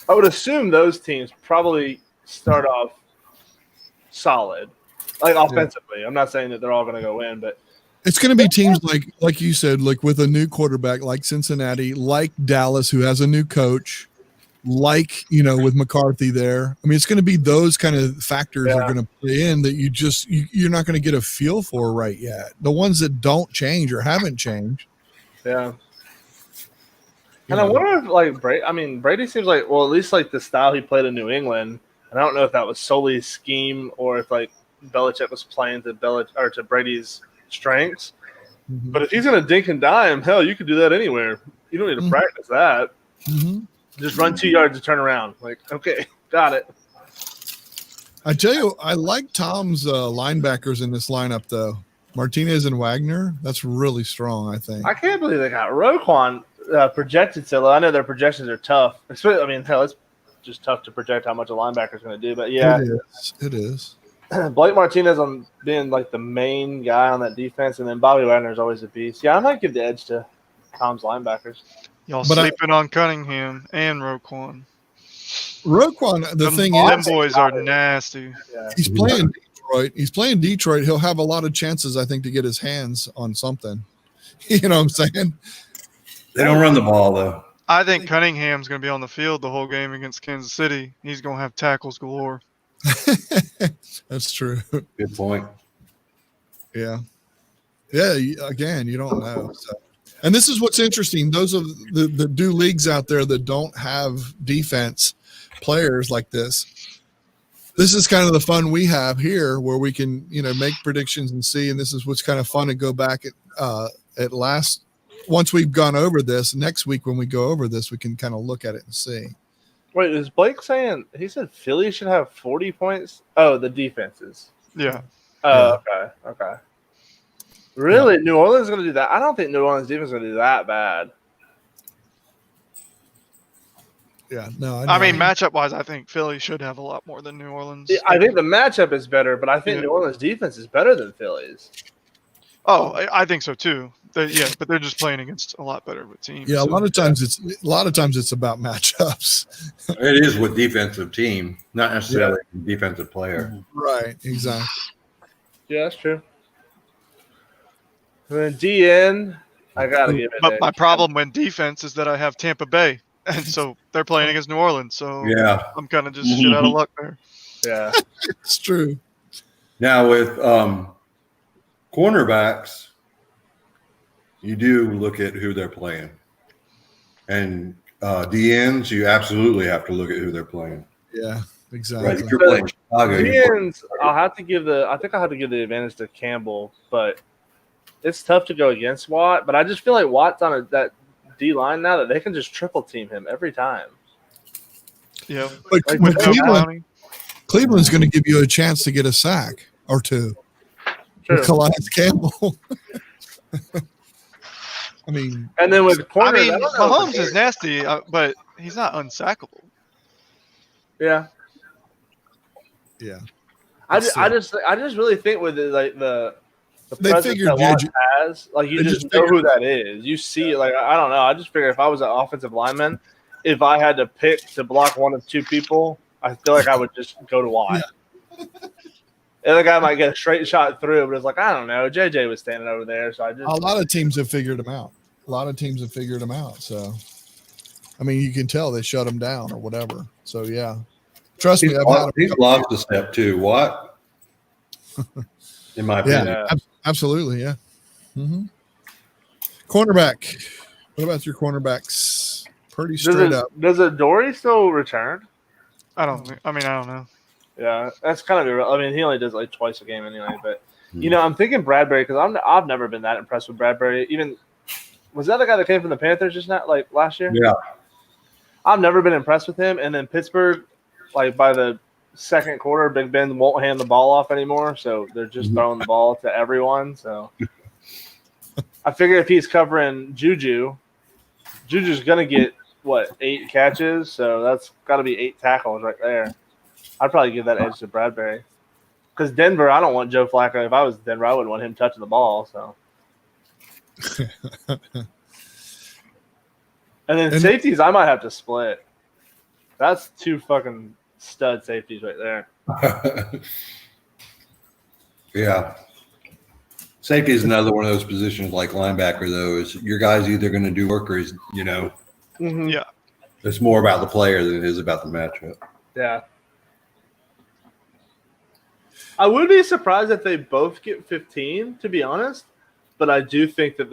I would assume those teams probably start off solid, like offensively. I'm not saying that they're all going to go in, but It's going to be teams like you said, like with a new quarterback, like Cincinnati, like Dallas, who has a new coach, like, with McCarthy there. I mean, it's going to be those kind of factors are going to play in that you're not going to get a feel for right yet. The ones that don't change or haven't changed. yeah. And I wonder if like Brady seems like, well, at least like the style he played in New England. And I don't know if that was solely scheme or if like Belichick was playing to to Brady's strengths. Mhm. But if he's gonna dink and dime, hell, you could do that anywhere. You don't need to Mhm. practice that. Mhm. Just run 2 yards and turn around. Like, okay, got it. I tell you, I like Tom's linebackers in this lineup, though. Martinez and Wagner. That's really strong, I think. I can't believe they got Roquan projected so low. I know their projections are tough. Especially, I mean, hell, it's just tough to project how much a linebacker is going to do. But yeah, It is. Blake Martinez on being like the main guy on that defense, and then Bobby Wagner is always a beast. Yeah, I might give the edge to Tom's linebackers. Y'all But sleeping on Cunningham and Roquan. Roquan, the thing them is, boys are nasty. Yeah. he's playing Detroit. He's playing Detroit. He'll have a lot of chances, I think, to get his hands on something. You know what I'm saying? They don't run the ball though. I think Cunningham's going to be on the field the whole game against Kansas City. He's going to have tackles galore. That's true. Good point. Yeah. Yeah. Again, you don't know. So. And this is what's interesting. Those of the do leagues out there that don't have defense players like this. This is kind of the fun we have here where we can, make predictions and see. And this is what's kind of fun to go back at last. Once we've gone over this, next week when we go over this, we can kind of look at it and see. Wait, is Blake saying he said Philly should have 40 points? Oh, the defenses. Yeah. Oh, okay. Really? New Orleans is going to do that? I don't think New Orleans defense is going to do that bad. Yeah, no. I mean, matchup-wise, I think Philly should have a lot more than New Orleans. Yeah, I think the matchup is better, but I think Yeah. New Orleans defense is better than Philly's. Oh, I think so too. But they're just playing against a lot better of a team. Yeah, so. a lot of times it's about matchups. It is with defensive team, not necessarily defensive player. Right, exactly. Yeah, that's true. And then DN, I got to give it. But my problem when defense is that I have Tampa Bay, and so they're playing against New Orleans. So Yeah. I'm kind of just shit out of luck there. Yeah. It's true. Now with cornerbacks, you do look at who they're playing, and DNs, you absolutely have to look at who they're playing. Yeah, exactly. Right? If you're playing Chicago, DNs, I'll have to give the advantage to Campbell, but it's tough to go against Watt. But I just feel like Watt's on that D line now that they can just triple team him every time. Yeah. But Like, with with Cleveland's going to give you a chance to get a sack or two. True. With Calais Campbell. I mean, And then with I corners, mean, I don't know Mahomes if is nasty, but he's not unsackable. yeah. yeah. I just really think with the They presence figured that Watt JJ has, like you they just just know figured- who that is. You see, like I don't know. I just figure if I was an offensive lineman, if I had to pick to block one of two people, I feel like I would just go to Watt. The other guy might get a straight shot through, but it's like I don't know. JJ was standing over there, so I just a lot of teams have figured him out. So, I mean, you can tell they shut him down or whatever. So, yeah. Trust me, I've had he loves the step too. What? In my opinion. Yeah, absolutely. Yeah. Mm-hmm. Cornerback. What about your cornerbacks? Pretty straight up. Does Dory still return? I don't know. Yeah, that's kind of. I mean, he only does like twice a game anyway. But I'm thinking Bradbury because I've never been that impressed with Bradbury. Even was that the guy that came from the Panthers just not like last year? Yeah. I've never been impressed with him. And then Pittsburgh, like by the second quarter, Big Ben won't hand the ball off anymore, so they're just throwing the ball to everyone. So I figure if he's covering Juju's gonna get 8 catches, so that's got to be 8 tackles right there. I'd probably give that edge to Bradbury. Because Denver, I don't want Joe Flacco. If I was Denver, I wouldn't want him touching the ball. So, and then safeties, I might have to split. That's 2 fucking stud safeties right there. Yeah. Safety is another one of those positions like linebacker, though, is your guy's either going to do work or, Mm-hmm. Yeah. it's more about the player than it is about the matchup. Yeah. I would be surprised if they both get 15, to be honest. But I do think that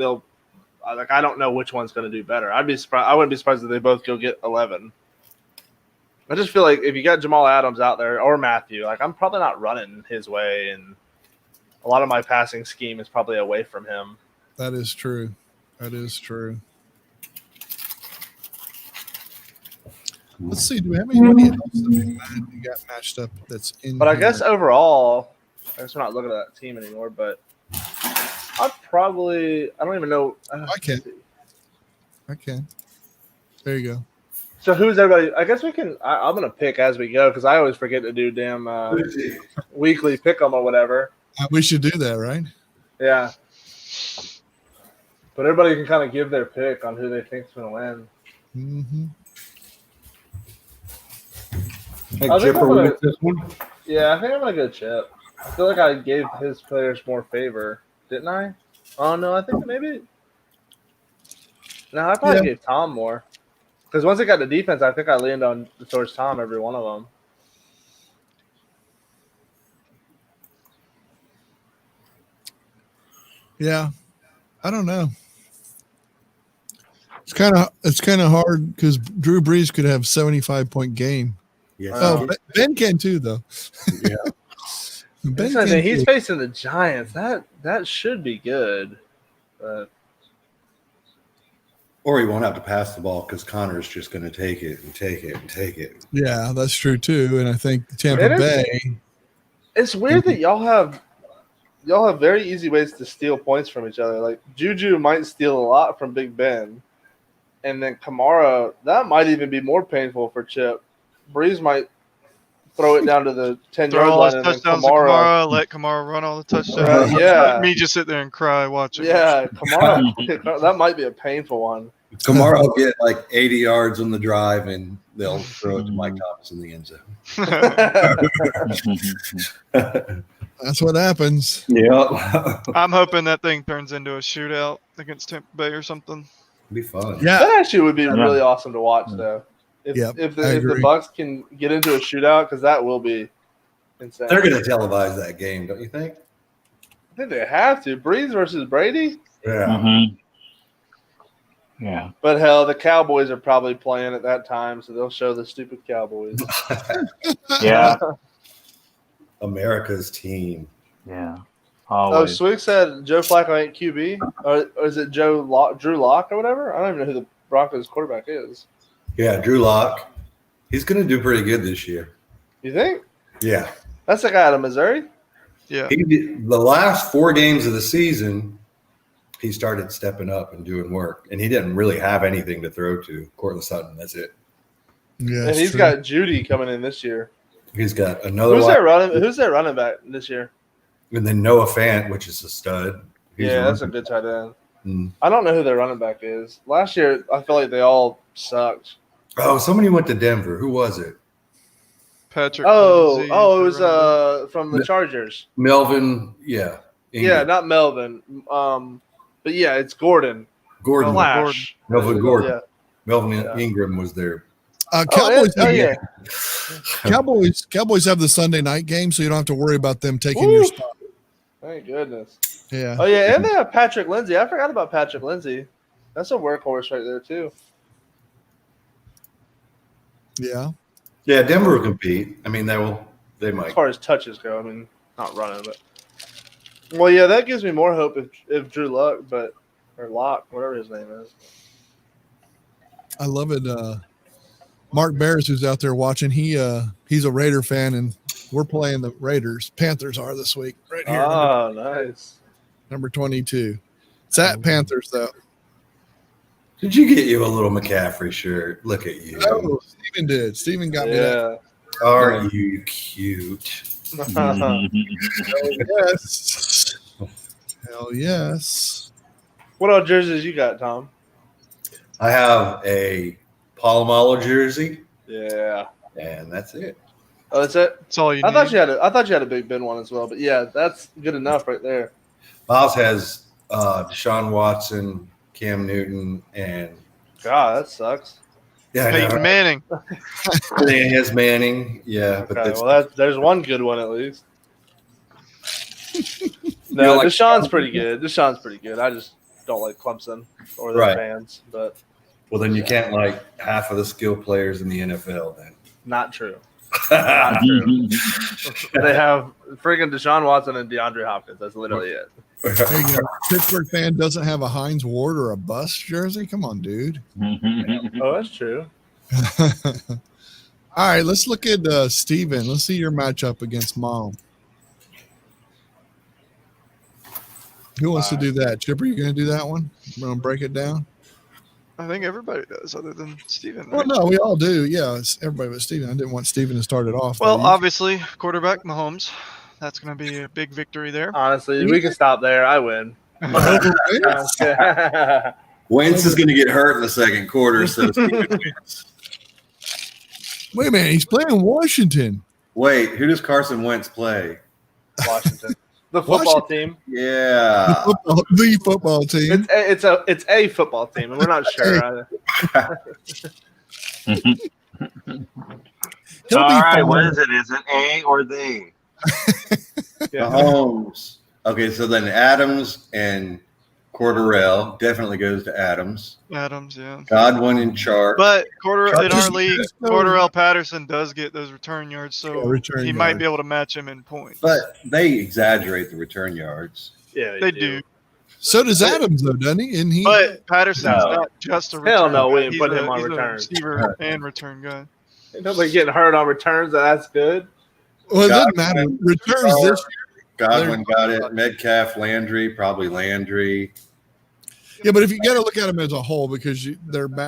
I don't know which one's going to do better. I'd be surprised. I wouldn't be surprised if they both go get 11. I just feel like if you got Jamal Adams out there or Matthew, like I'm probably not running his way, and a lot of my passing scheme is probably away from him. That is true. That is true. Let's see. Do we have anybody else that we got matched up that's in? But I here? guess overall, I guess we're not looking at that team anymore. But I don't even know. I can. There you go. So who's everybody? I guess we can. I'm gonna pick as we go because I always forget to do damn weekly pick 'em or whatever. We should do that, right? Yeah. But everybody can kind of give their pick on who they think's gonna win. Mm-hmm. Hey, I think Chipper I'm gonna- wins this one. Yeah, I think I'm gonna go Chip. I feel like I gave his players more favor, didn't I? Oh no, I think maybe. No, I probably Yeah. gave Tom more. Because once I got the defense, I think I leaned on towards Tom every one of them. Yeah, I don't know. It's kind of hard because Drew Brees could have 75-point game. Yes. Oh, Ben can too, though. Yeah. Ben That's the thing, he's too. facing the Giants. That should be good. But Or he won't have to pass the ball because Connor's just going to take it and take it and take it. Yeah, that's true too. And I think Tampa It is- Bay. it's weird that y'all have very easy ways to steal points from each other. Like Juju might steal a lot from Big Ben, and then Kamara, that might even be more painful for Chip. Breeze might throw it down to the 10-yard Throw all line, his and then touchdowns to Kamara. Kamara, let Kamara run all the touchdowns. Yeah. Me just sit there and cry watching. Yeah, Kamara. That might be a painful one. Kamara will get like 80 yards on the drive, and they'll throw it to Mike Thomas in the end zone. That's what happens. Yeah. I'm hoping that thing turns into a shootout against Tampa Bay or something. Be fun. Yeah, That actually would be really awesome to watch, though. If Yep, if I the agree. Bucks can get into a shootout, because that will be insane. They're going to televise that game, don't you think? I think they have to. Breeze versus Brady. Yeah. Mhm. Yeah. But hell, the Cowboys are probably playing at that time, so they'll show the stupid Cowboys. Yeah. America's team. Yeah. Oh, Always. Swig said Joe Flacco ain't QB, or is it Drew Lock or whatever? I don't even know who the Broncos quarterback is. Yeah, Drew Lock. He's going to do pretty good this year. You think? Yeah. That's the guy out of Missouri. Yeah. The last 4 games of the season, he started stepping up and doing work, and he didn't really have anything to throw to. Cortland Sutton, that's it. yeah. And it's he's true. got Judy coming in this year. He's got another Who's one, their running back this year? and then Noah Fant, which is a stud. He's Yeah, that's a running. good tight end. Mm. I don't know who their running back is. Last year, I feel like they all sucked. Oh, somebody went to Denver. Who was it? Patrick. Oh, Lindsay, it was running back. from the Chargers. Melvin. Yeah. Yeah, Ingram. not Melvin. But yeah, it's Gordon. Gordon. Flash. Melvin Gordon. Yeah. Melvin Yeah. Ingram was there. Cowboys. Oh, have, yeah. Cowboys have the Sunday night game, so you don't have to worry about them taking your Woo. spot. Thank goodness. Yeah. Oh yeah, and they have Patrick Lindsay. I forgot about Patrick Lindsay. That's a workhorse right there too. Yeah. Yeah, Denver will compete. I mean, they As might. far as touches go, I mean, not running, but well, yeah, that gives me more hope if Drew Luck, or Locke, whatever his name is. I love it. Mark Bears, who's out there watching, he's a Raider fan, and we're playing the Raiders. Panthers are this week, right here, Oh, nice. number 22. It's at Panthers, though. Did you get you a little McCaffrey shirt? Look at you. Oh, Steven did. Steven got me that. Yeah. Are you cute? Hell yes. Hell yes. What other jerseys you got, Tom? I have a Palomalo jersey, Yeah. and that's it. Oh, that's it. That's all you I need. thought you had a Big Ben one as well, but yeah, that's good enough right there. Miles has Deshaun Watson, Cam Newton, and God, that sucks. yeah, I Peyton know. Manning. And he has Manning. Yeah, but Okay, that's, well, there's one good one at least. You No, know, like- Deshaun's pretty good. Deshaun's pretty good. I just don't like Clemson or their Right. fans, but Well, then you can't like half of the skill players in the NFL. not true. Then Not true. They have freaking Deshaun Watson and DeAndre Hopkins. That's literally it. There you go. Pittsburgh fan doesn't have a Heinz Ward or a Bus jersey. Come on, dude. Oh, that's true. All right, let's look at Steven. Let's see your matchup against Mom. Who wants to do that? Chipper, you going to do that one? We're going to break it down? I think everybody does, other than Steven. Well, Right? no, we all do. Yeah, it's everybody but Steven. I didn't want Steven to start it off. Well, though. obviously, quarterback Mahomes. That's going to be a big victory there. Honestly, we can stop there. I win. Wentz is going to get hurt in the second quarter, so Steven wins. Wait a minute. He's playing Washington. Wait, who does Carson Wentz play? Washington, the football team. Yeah. The football team. It's a football team, and we're not sure. He'll All be right, fine. what is it? Is it A or they? Yeah. Mahomes. Okay, so then Adams and Cordarrelle definitely goes to Adams. Adams, yeah. Godwin and Chark. But in our Just- league, just go- Cordell Patterson does get those return yards, so Yeah, return he might yards. be able to match him in points. But they exaggerate the return yards. Yeah, they do. So does Adams, though, doesn't he? And he. But Patterson's No. not just a return Hell no, we guy. ain't He's putting him on he's a returns. receiver and return guy. Nobody getting hurt on returns. That's good. well, it doesn't Godwin, matter. Returns this Godwin got it. Metcalf, Landry, probably Landry. Yeah, but if you got to look at them as a whole, because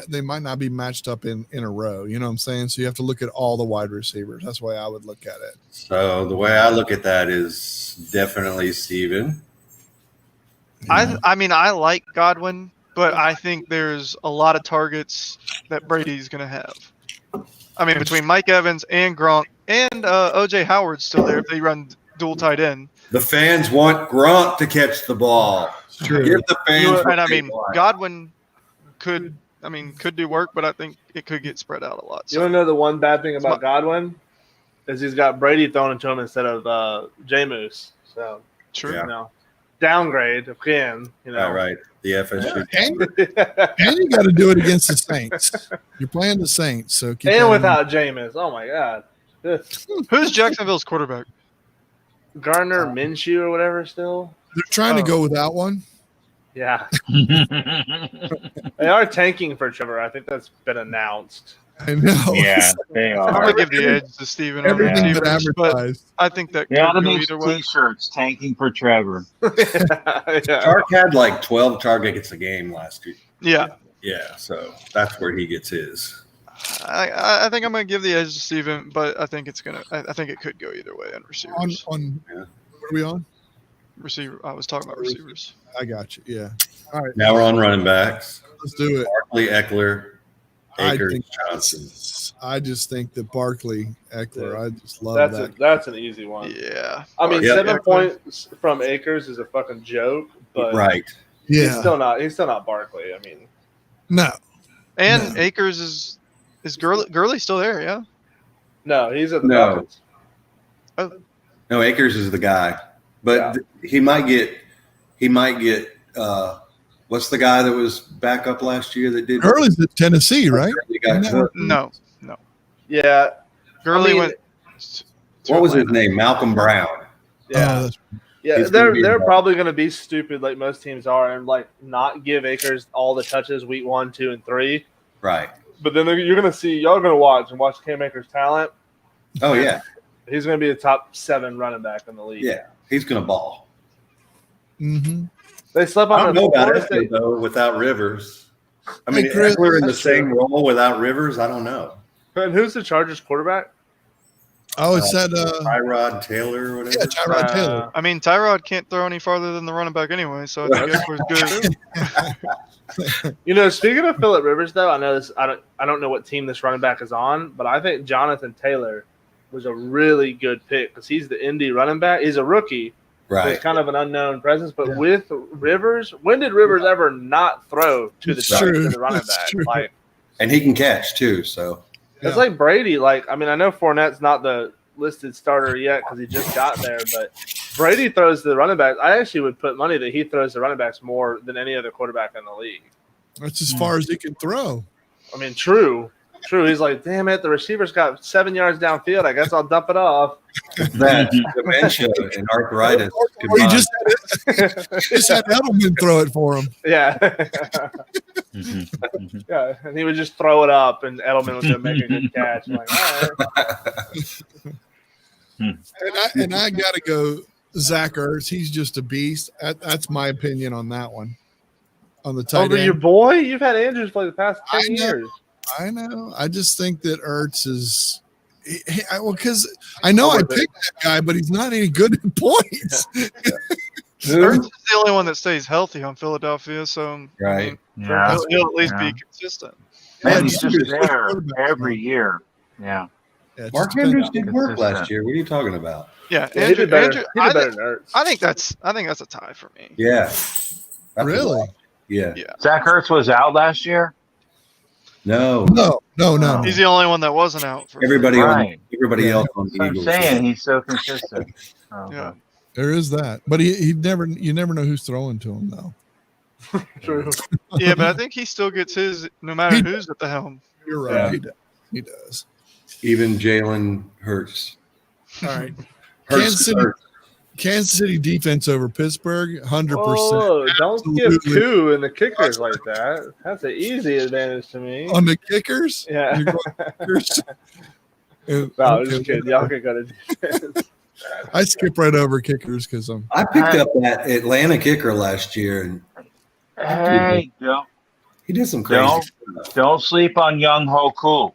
they might not be matched up in a row. You know what I'm saying? So you have to look at all the wide receivers. That's the way I would look at it. So the way I look at that is definitely Steven. I mean, I like Godwin, but I think there's a lot of targets that Brady's going to have. I mean, between Mike Evans and Gronk and OJ Howard's still there if they run dual tight end. The fans want Gronk to catch the ball. It's true. Give the fans. And I what they mean, want. Godwin could do work, but I think it could get spread out a lot. You So want to know the one bad thing about Godwin is he's got Brady thrown into him instead of J-Moose. So true. Yeah. you know, downgrade again. You know, All right, the FSU. And you got to do it against the Saints. You're playing the Saints, so keep that in and mind. without Jameis. Oh my God, this Who's Jacksonville's quarterback? Gardner Minshew or whatever. Still, They're trying to Oh. go without one. yeah, they are tanking for Trevor. I think that's been announced. I know. Yeah, they I'm are. gonna give the edge to Steven on Everything but receivers, but advertised. I think that could They ought to go make either way. T-shirts tanking for Trevor. yeah. Chark had like 12 targets a game last year. Yeah, Yeah, so that's where he gets his. I think I'm gonna give the edge to Steven, but I think I think it could go either way on On receivers. Yeah. I what are we on? was talking about receivers. I got you. Yeah. All right, Now we're on running backs. let's do it. Barkley, Eckler, I Akers, think Johnson. I just think that Barkley, Eckler, Yeah. I just love that. That's an easy one. Yeah, I mean, Yeah. 7 points from Akers is a fucking joke, but Right. he's Yeah. still not Barkley. I mean, No. and No. Akers is Gurley still there? Yeah. no, he's at the No. Falcons. No, Akers is the guy, but he might get. What's the guy that was back up last year that did? Gurley's at Tennessee, right? He got No. cut. No, Yeah, Gurley mean- went. to What was his Atlanta. name? Malcolm Brown. yeah, Oh, that's- yeah. he's gonna be They're involved. probably going to be stupid like most teams are, and like not give Akers all the touches week 1, 2, and 3. Right. But then you're going to see y'all going to watch Cam Akers' talent. Oh yeah, He's going to be a top 7 running back in the league. yeah. He's gonna ball. mhm. They slept I on don't know about Florida Eckler State. though without Rivers. I mean, Hey, Chris, Eckler in the that's same role without Rivers. I don't know. And who's the Chargers quarterback? Oh, it's that. Tyrod Taylor or whatever. Yeah, Tyrod Taylor. I mean, Tyrod can't throw any farther than the running back anyway, so I think Eckler's good. You know, speaking of Phillip Rivers, though, I know this. I don't know what team this running back is on, but I think Jonathan Taylor was a really good pick because he's the Indy running back. He's a rookie, so he's Right. kind of an unknown presence. But Yeah. with Rivers, when did Rivers ever not throw to the It's to true. the running It's back? true. Like And he can catch too. So it's Yeah. like Brady. Like I mean, I know Fournette's not the listed starter yet because he just got there, but Brady throws the running back. I actually would put money that he throws the running backs more than any other quarterback in the league. That's as far as he can throw. I mean, true. He's like, damn it, the receiver's got 7 yards downfield. I guess I'll dump it off. That dementia and arthritis. Or he just had Edelman throw it for him. Yeah. Yeah, and he would just throw it up, and Edelman would go make a good catch. I'm like, all right. And I got to go Zach Ertz. He's just a beast. That's my opinion on that one. On the tight Over end. your boy? You've had Andrews for the past 10 I know. years. I know. I just think that Ertz is because I know I picked that guy, but he's not any good at points. Ertz is the only one that stays healthy on Philadelphia, so Right. Yeah. he'll at least Yeah. be consistent. And he's just just there quarterback. every year. Yeah. Yeah, it Mark just depends. Andrews did work last year. What are you talking about? Yeah, Yeah, he did better. He I, did better think, than Ertz. I think that's a tie for me. Yeah. That's a Really? lot. Yeah. Yeah, Zach Ertz was out last year. No. No. he's the only one that wasn't out. For Everybody Right. everybody else on That's the what I'm Eagles. saying. He's so consistent. Oh, Yeah. There is that, but you never know who's throwing to him though. True. Yeah, but I think he still gets his no matter who's at the helm. You're right. Yeah. He does. Even Jalen Hurts. All right. Hurts. Kansas City defense over Pittsburgh, 100%. Oh, don't give Absolutely. two in the kickers like that. That's an easy advantage to me. On the kickers? Yeah. You're going kickers? No, Okay. just kidding. Y'all can go to defense. I skip right over kickers because I'm. I picked up that Atlanta kicker last year, and Hey, he did some crazy stuff. don't sleep on Young Ho Koo.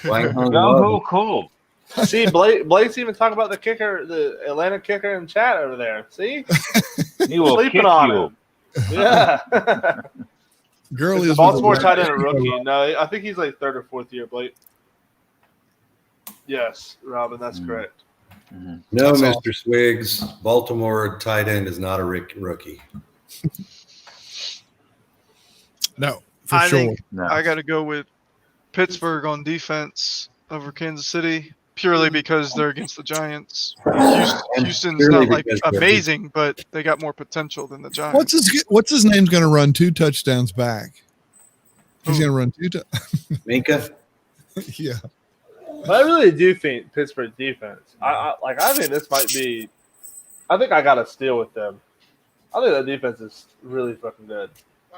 Wang Hung Young Ho Love. Koo. See, Blake's even talking about the kicker, the Atlanta kicker in chat over there. See? He will Sleeping kick on you. him. Yeah. Gurley The is Baltimore with the- tight end a rookie. No, I think he's like third or fourth year, Blake. Yes, Robin, that's correct. No, That's Mr. Swiggs. Baltimore tight end is not a rookie. No, for I sure. think No. I got to go with Pittsburgh on defense over Kansas City purely because they're against the Giants. Houston's Purely not like because they're- amazing, but they got more potential than the Giants. What's his name's going to run 2 touchdowns back? He's going to run 2 Minka? Yeah. But I really do think Pittsburgh defense. I think this might be. I think I got a steal with them. I think that defense is really fucking good.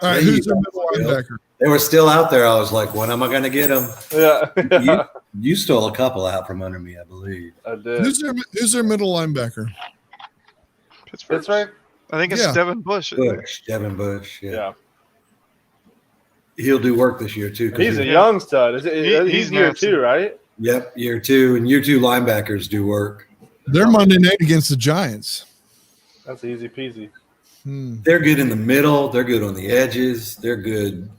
All right, There who's you their go. middle linebacker? They were still out there. I was like, when am I going to get them? Yeah, You stole a couple out from under me, I believe. I did. Who's their middle linebacker? Pittsburgh. Pittsburgh? I think it's Yeah. Devin Bush. isn't it? Bush, Devin Bush. Yeah. Yeah. He'll do work this year, too. 'cause He's a he's- young stud. He's He's year nasty. 2, right? Yep, year 2. And year 2 linebackers do work. They're Monday night against the Giants. That's easy peasy. They're good in the middle. They're good on the edges. They're good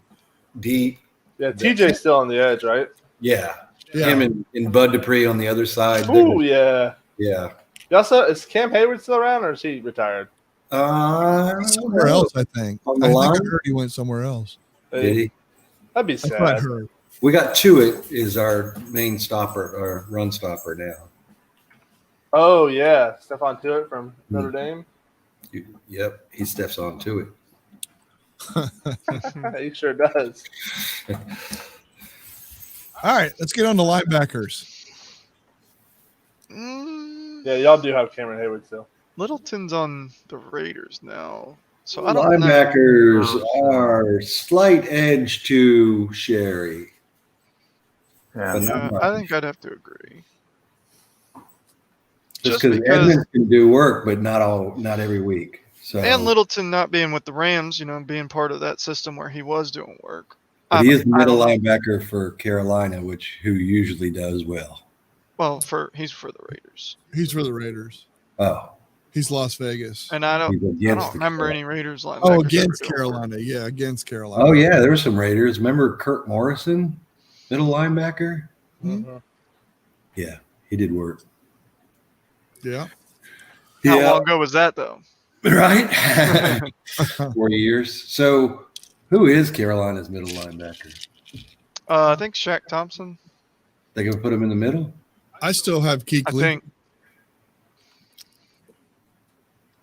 deep. Yeah, TJ's still on the edge, right? Yeah. Yeah. Him and Bud Dupree on the other side. Ooh, yeah. Yeah. Y'all saw, is Cam Hayward still around or is he retired? Somewhere else, I think. On the I think line? I heard he went somewhere else. Did he? That'd be That's what I sad. heard. We got Tuitt is our main stopper or run stopper now. Oh, yeah. Stephon Tuitt from Notre Dame. Yep, he steps on to it. He sure does. All right, let's get on to linebackers. Yeah, y'all do have Cameron Hayward still. Littleton's on the Raiders now, so I don't know. Linebackers are slight edge to Sherry. Yeah. But not much. I think I'd have to agree. Just just because because- Edmonds can do work, but not every week. So And Littleton not being with the Rams, being part of that system where he was doing work. but he is the I middle don't know. linebacker for Carolina, who usually does well. Well, he's for the Raiders, He's for the Raiders. Oh, He's Las Vegas. and I he's don't against the remember Carolina. any Raiders linebackers. Oh, ever against doing work. Carolina. Yeah, against Carolina. Oh yeah, there were some Raiders. Remember Kurt Morrison, middle linebacker? Mhm. Yeah, he did work. Yeah. How long ago was that though? Right? 4 years. So who is Carolina's middle linebacker? I think Shaq Thompson. They can put him in the middle? I still have I Keekly. think.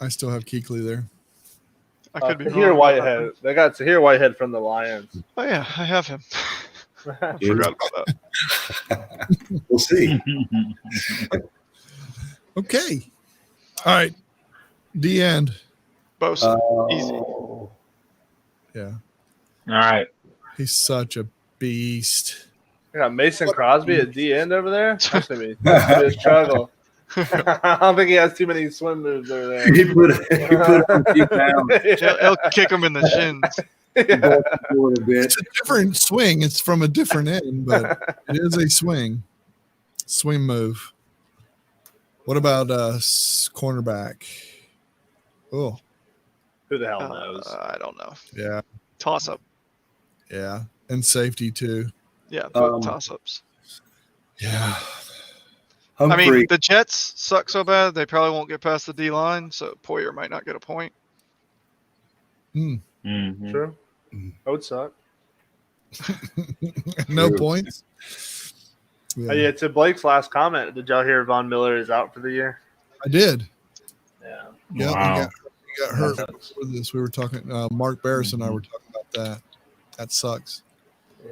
I still have Kuechly there. I could be Tahir wrong. Whitehead. They got Tahir Whitehead from the Lions. Oh yeah, I have him. I forgot about that. We'll see. Okay. All right. The end. Bosa, easy. Oh, Yeah. All right. He's such a beast. They got Mason Crosby at D end over there. That's gonna be a struggle. I don't think he has too many swim moves over there. he put on a few pounds He'll kick him in the shins. Yeah. a little bit. It's a different swing. It's from a different end, but it is a swing. Swing move. What about cornerback? Oh, Who the hell knows? I don't know. yeah. Toss up. Yeah. And safety too. Yeah, both toss ups. Yeah. I Humphrey, mean, the Jets suck so bad they probably won't get past the D line, so Poyer might not get a point. Mhm. True. That would suck. No True. points. Yeah, to Blake's last comment, did y'all hear Von Miller is out for the year? I did. Yeah. Yeah, Wow. he got hurt for this. We were talking. Mark Barris and I were talking about that. That sucks.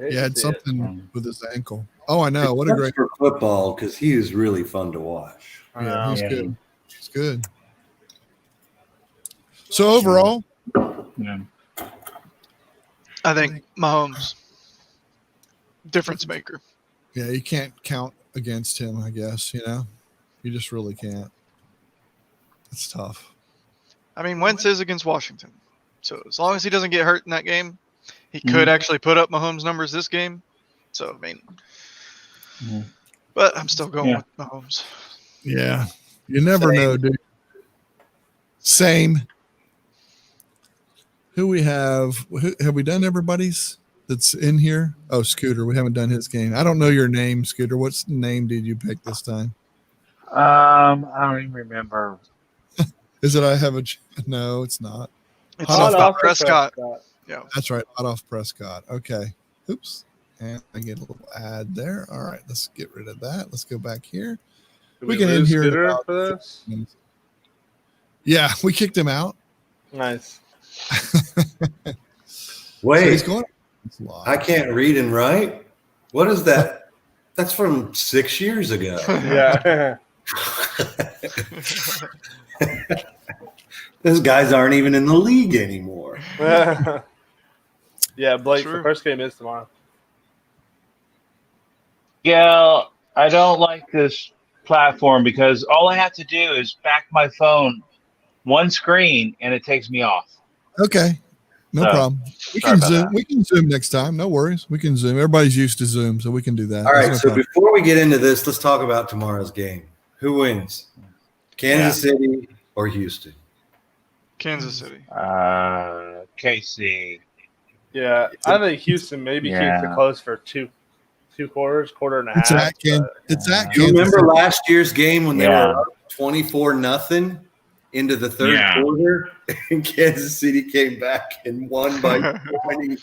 He had something with his ankle. Oh, I know. What a great. for football because he is really fun to watch. Yeah, he's Yeah. good. He's good. So overall, Yeah. I think Mahomes, difference maker. yeah, you can't count against him. I guess you just really can't. It's tough. I mean, Wentz is against Washington, so as long as he doesn't get hurt in that game, he could actually put up Mahomes' numbers this game. So I mean, but I'm still going with Mahomes. Yeah, you never know, dude. Same. Who we have? Have we done everybody's that's in here? Oh, Scooter. We haven't done his game. I don't know your name, Scooter. What's name did you pick this time? I don't even remember. Is it I have a? No, it's not. It's Hot not off Prescott. Prescott. That's right. Hot off Prescott. Okay. Oops. And I get a little ad there. All right. Let's get rid of that. Let's go back here. Did We can end lose here in Scooter about for this? 15 minutes. Yeah, we kicked him out. Nice. So Wait, he's going. It's live. I can't read and write. What is that? That's from 6 years ago. Yeah. Those guys aren't even in the league anymore. Yeah, Blake, the True. first game is tomorrow. Yeah, I don't like this platform because all I have to do is back my phone one screen and it takes me off. Okay. No So, problem. We sorry can about zoom. that. We can zoom next time. No worries. We can zoom. Everybody's used to Zoom, so we can do that. All There's right, no so problem. before we get into this, let's talk about tomorrow's game. Who wins? Kansas City or Houston? Kansas City. KC. Yeah, I think Houston maybe keeps Yeah. it close for two quarters, quarter and a It's half. at It's at You Kansas remember City. last year's game when they Yeah. were up 24-000 into the third Yeah. quarter, and Kansas City came back and won by 20.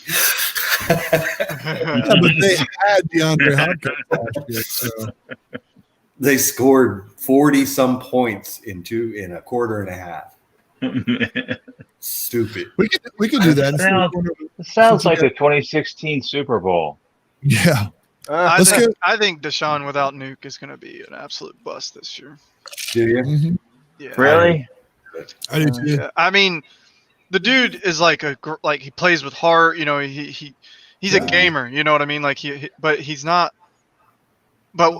Yeah, but they had DeAndre Hopkins last year, so They scored 40-some points in a quarter and a half. Stupid. we could do that. It sounds like the 2016 Super Bowl. Yeah. I Let's think, go. I think Deshaun without Nuke is going to be an absolute bust this year. Do you? Mhm. Yeah. Really? I do too. Yeah. I mean, the dude is like he plays with heart. You know, he's a gamer. You know what I mean? Like but he's not. But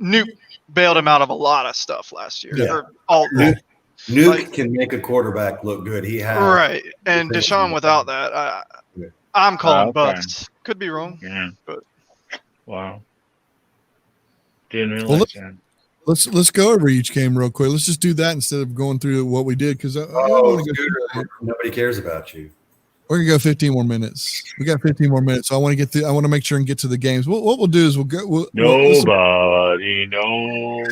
Nuke bailed him out of a lot of stuff last year. Yeah. Or all, Nuke Like- can make a quarterback look good. He has. right. And Deshaun without that, I'm calling okay. bust. Could be wrong. Yeah. But- Wow. Didn't realize Well, that. Let's go over each game real quick. Let's just do that instead of going through what we did because Oh, Scooter, nobody cares about you. we're gonna go 15 more minutes. We got 15 more minutes, so I want to get through. I want to make sure and get to the games. What we'll do is we'll go. Listen- Nobody knows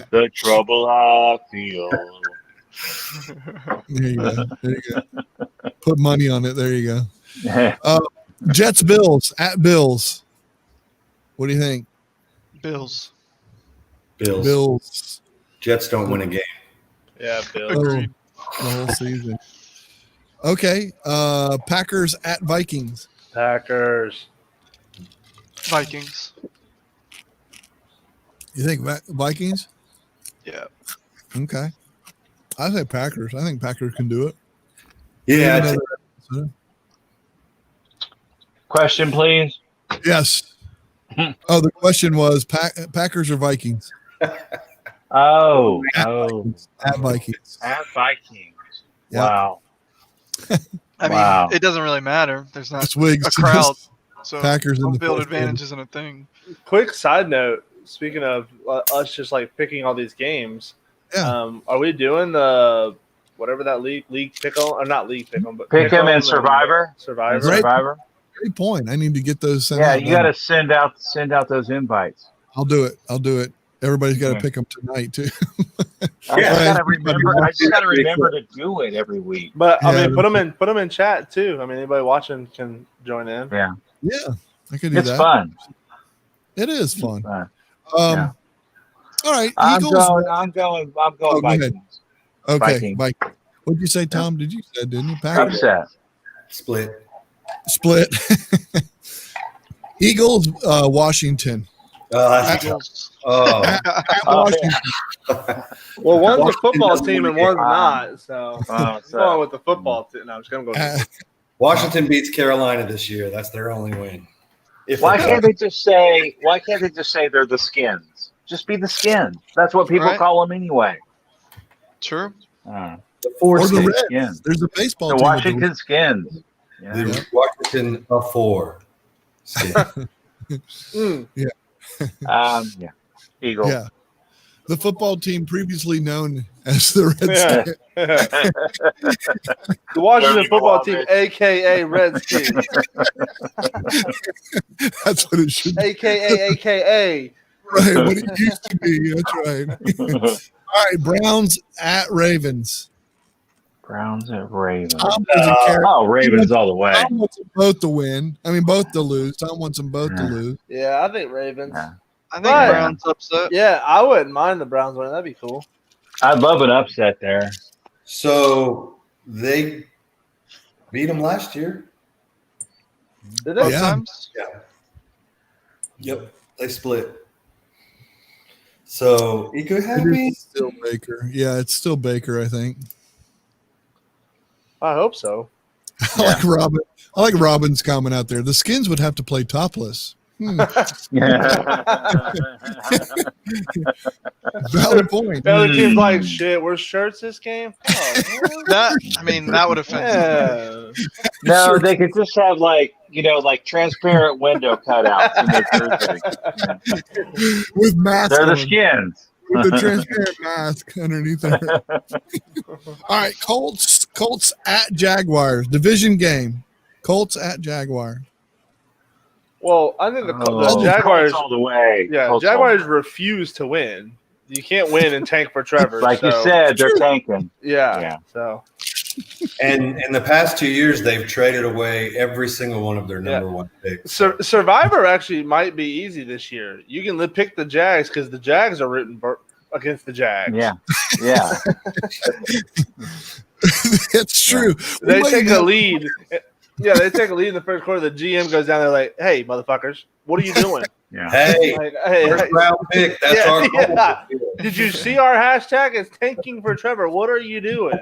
the trouble I feel. There you go. There you go. Put money on it. There you go. Jets Bills at Bills. What do you think? Bills. Bills. Bills. Jets don't win a game. Yeah, Bill. Agreed. The whole season. Okay. Packers at Vikings. Packers. Vikings. You think Vikings? Yeah. Okay. I say Packers. I think Packers can do it. Yeah, Even I though- Question, please. Yes. Oh, the question was Packers or Vikings? Oh, At Vikings. at Vikings. Yeah. Wow. I mean, Wow. it doesn't really matter. There's not It's Wigs. a crowd, so Packers in home the field fourth advantage isn't a thing. Quick side note. Speaking of us just like picking all these games, Yeah. are we doing the whatever that league pick 'em, or not league pick 'em, but Pick 'em and and Survivor. Survivor. Right. Survivor. Great point. I need to get those sent Yeah, out. you got to send out those invites. I'll do it. Everybody's got to Yeah. pick them tonight too. I Yeah. just gotta remember. I just gotta remember to do it every week. But I Yeah. mean, put them in chat too. I mean, anybody watching can join in. Yeah, Yeah, I could do it's that. fun. It is fun. Fun. Yeah. All right, I'm Eagles. going Oh, go ahead. Vikings. Okay, Vikings. Vikings. What'd you say, Tom? Did you say, didn't you? Packers? Upset. split. Split. Eagles, Washington. That's Eagles. oh, At Oh, Washington. Well, one's a Washington football doesn't team and win. one's not. So Oh, I'm so- going with the football team. No, I'm just gonna go. Uh, Washington beats Carolina this year. That's their only win. If Why they can't they just say? Why can't they just say they're the Skins? Just be the Skins. That's what people Right. call them anyway. True. the four or the skins, Reds. Skins. There's a baseball The team. with Washington Skins. Yeah. the Washington of four. skins. Mm. Yeah. Eagles. Yeah. The football team previously known as the Redskins. The Washington Dirty football team, Wallace. aka Redskins, That's what it should be. aka. Right, what it used to be. That's right. All right, Browns at Ravens. Browns at Ravens. Tom doesn't care. Oh, Ravens all the way. Tom wants them both to win. I mean, both to lose. Tom wants them both to Yeah. lose. Yeah, I think Ravens. Yeah. I think Right. Browns upset. Yeah, I wouldn't mind the Browns winning. That'd be cool. I'd love an upset there. So they beat them last year. Did Both they? Yeah. times. Yeah. Yep, they split. So you could have It me. is still Baker. Yeah, it's still Baker, I think. I hope so. I like Robin. I like Robin's comment out there. The Skins would have to play topless. Valid point. The other team's like, shit, we're shirts this game? Oh, That would offend. yeah. No, they could just have like transparent window cutouts in their jersey. With masks They're the on. Skins. With the transparent mask underneath there. All right, Colts at Jaguars. Division game. Colts at Jaguars. Well, I think the Oh, Jaguars, Colts all the way. yeah, Colts Jaguars refuse to win. You can't win and tank for Trevor. like you so- said, they're tanking. Yeah. Yeah. So And in the past 2 years, they've traded away every single one of their number one picks. Survivor actually might be easy this year. You can pick the Jags because the Jags are rooting against the Jags. Yeah. Yeah. It's true. They We take might a have- lead. Yeah, they take a lead in the first quarter. The GM goes down there like, "Hey, motherfuckers, what are you doing?" Yeah. Hey, Like, hey, first round pick. That's Yeah, our goal. yeah. did you see our hashtag? It's tanking for Trevor. What are you doing?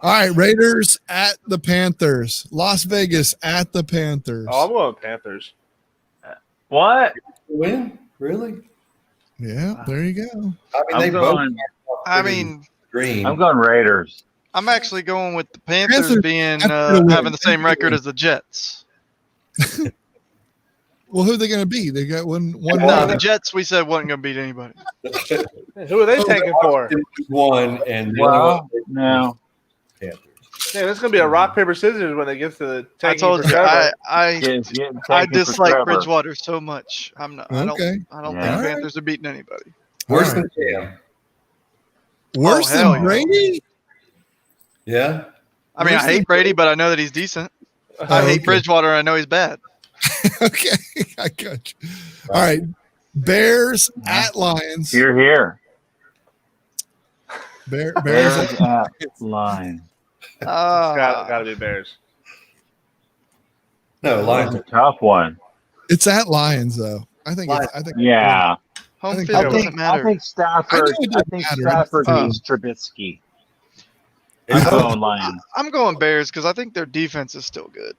All right, Raiders at the Panthers. Las Vegas at the Panthers. Oh, I'm going Panthers. What? Win? Really? Yeah, there you go. I mean, I'm they both going. I pretty mean, green. I'm going Raiders. I'm actually going with the Panthers Panthers being have to win. having the same Have to record win. as the Jets. Well, who are they going to be? They got one No, win. the Jets we said wasn't going to beat anybody. Who are they Oh, tanking for? One and the other Well, one, no. Panthers. Man, it's gonna be a rock paper scissors when it gets to the I tanking told for you, Trevor. I Getting I taken for dislike Trevor. Bridgewater so much. I'm not. I don't. Okay. I don't Yeah. think Panthers are beating anybody. Worse All than Cam. Worse Oh, hell than yeah. Brady? Yeah. I mean, I Worse hate than- Brady, but I know that he's decent. Oh, I hate okay. Bridgewater. I know he's bad. Okay, I got you. All right, Bears at Lions. Here, here. Bears. Bears at Lions. Got to be Bears. No, That's Lions. a tough one. It's at Lions though. I think. Yeah. Home I think- field I doesn't matter. I think Stafford. I know it I doesn't think matter. Stafford Oh. beats Trubisky. Is I'm home, going Lions. I'm going Bears because I think their defense is still good.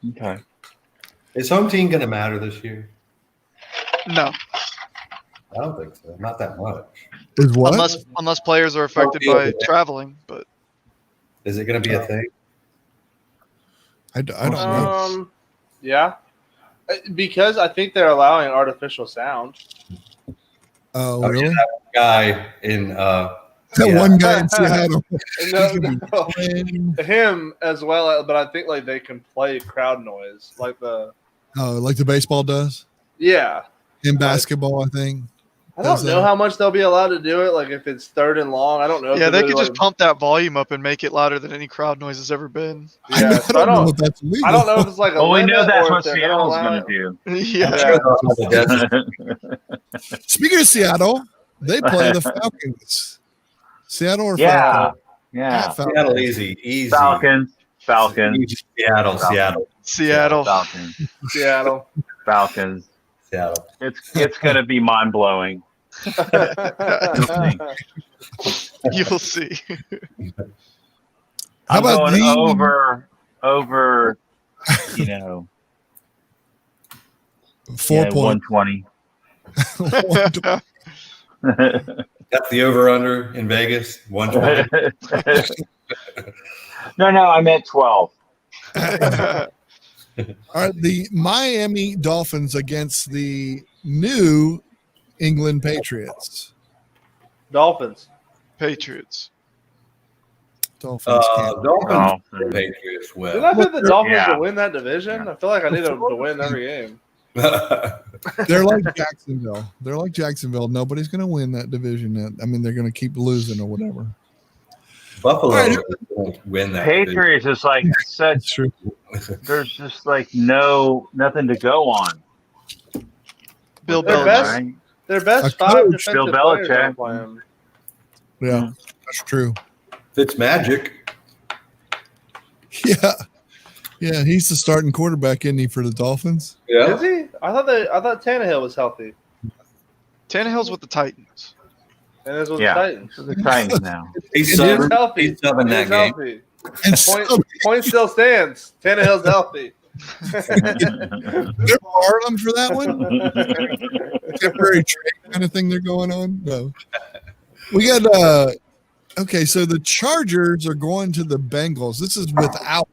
Okay. is home team going to matter this year? No, I don't think so. Not that much. Is what? unless players are affected by traveling. But Is it going to be a thing? I don't know. Yeah, because I think they're allowing artificial sound. Oh, Oh, really? Guy in That yeah. one guy in Seattle. No, Playing- him as well, but I think like they can play crowd noise, like the like the baseball does yeah. in basketball. I think. I don't Does know that- how much they'll be allowed to do it. Like if it's third and long, I don't know. if yeah, they they'll could do, just like- pump that volume up and make it louder than any crowd noise has ever been. Yeah, I so don't know if that's illegal. I don't know if it's like a Well, we know limit that's or what if they're Seattle's allow going it. to do. Yeah. Speaking of Seattle, they play the Falcons. Seattle or Yeah. Falcons? Yeah. Falcons. Seattle easy. Falcons. Seattle. Seattle. Falcons. Seattle. Falcons. Seattle. It's going to be mind blowing. You'll see. How I'm about going the over? You know, 4 yeah, point? 120. That's the over under in Vegas. 120. No, I meant 12. All right, the Miami Dolphins against the New England Patriots. Dolphins. Patriots. Dolphins can't. Dolphins. Oh. Patriots Did will. I pick the Dolphins Yeah. to win that division? I feel like I need them to win every game. They're like Jacksonville. They're like Jacksonville. Nobody's going to win that division. I mean, they're going to keep losing or whatever. Buffalo All right. won't win that. Patriots is like That's such. true. There's just like nothing to go on. Bill Their Belichick. best- Right? Their best A five coach, defensive Bill players Belichick. aren't playing. Yeah, that's true. Fitzmagic. Yeah. Yeah, he's the starting quarterback, isn't he, for the Dolphins? Is he? I thought Tannehill was healthy. Tannehill's with the Titans. And this was Yeah. the Titans. The Titans now. He's He's subbing. healthy. He's subbing that He's game. healthy. And Point still stands. Tannehill's healthy. they're Harlem for that one? Temporary trade kind of thing they're going on? No. We got okay, so the Chargers are going to the Bengals. This is without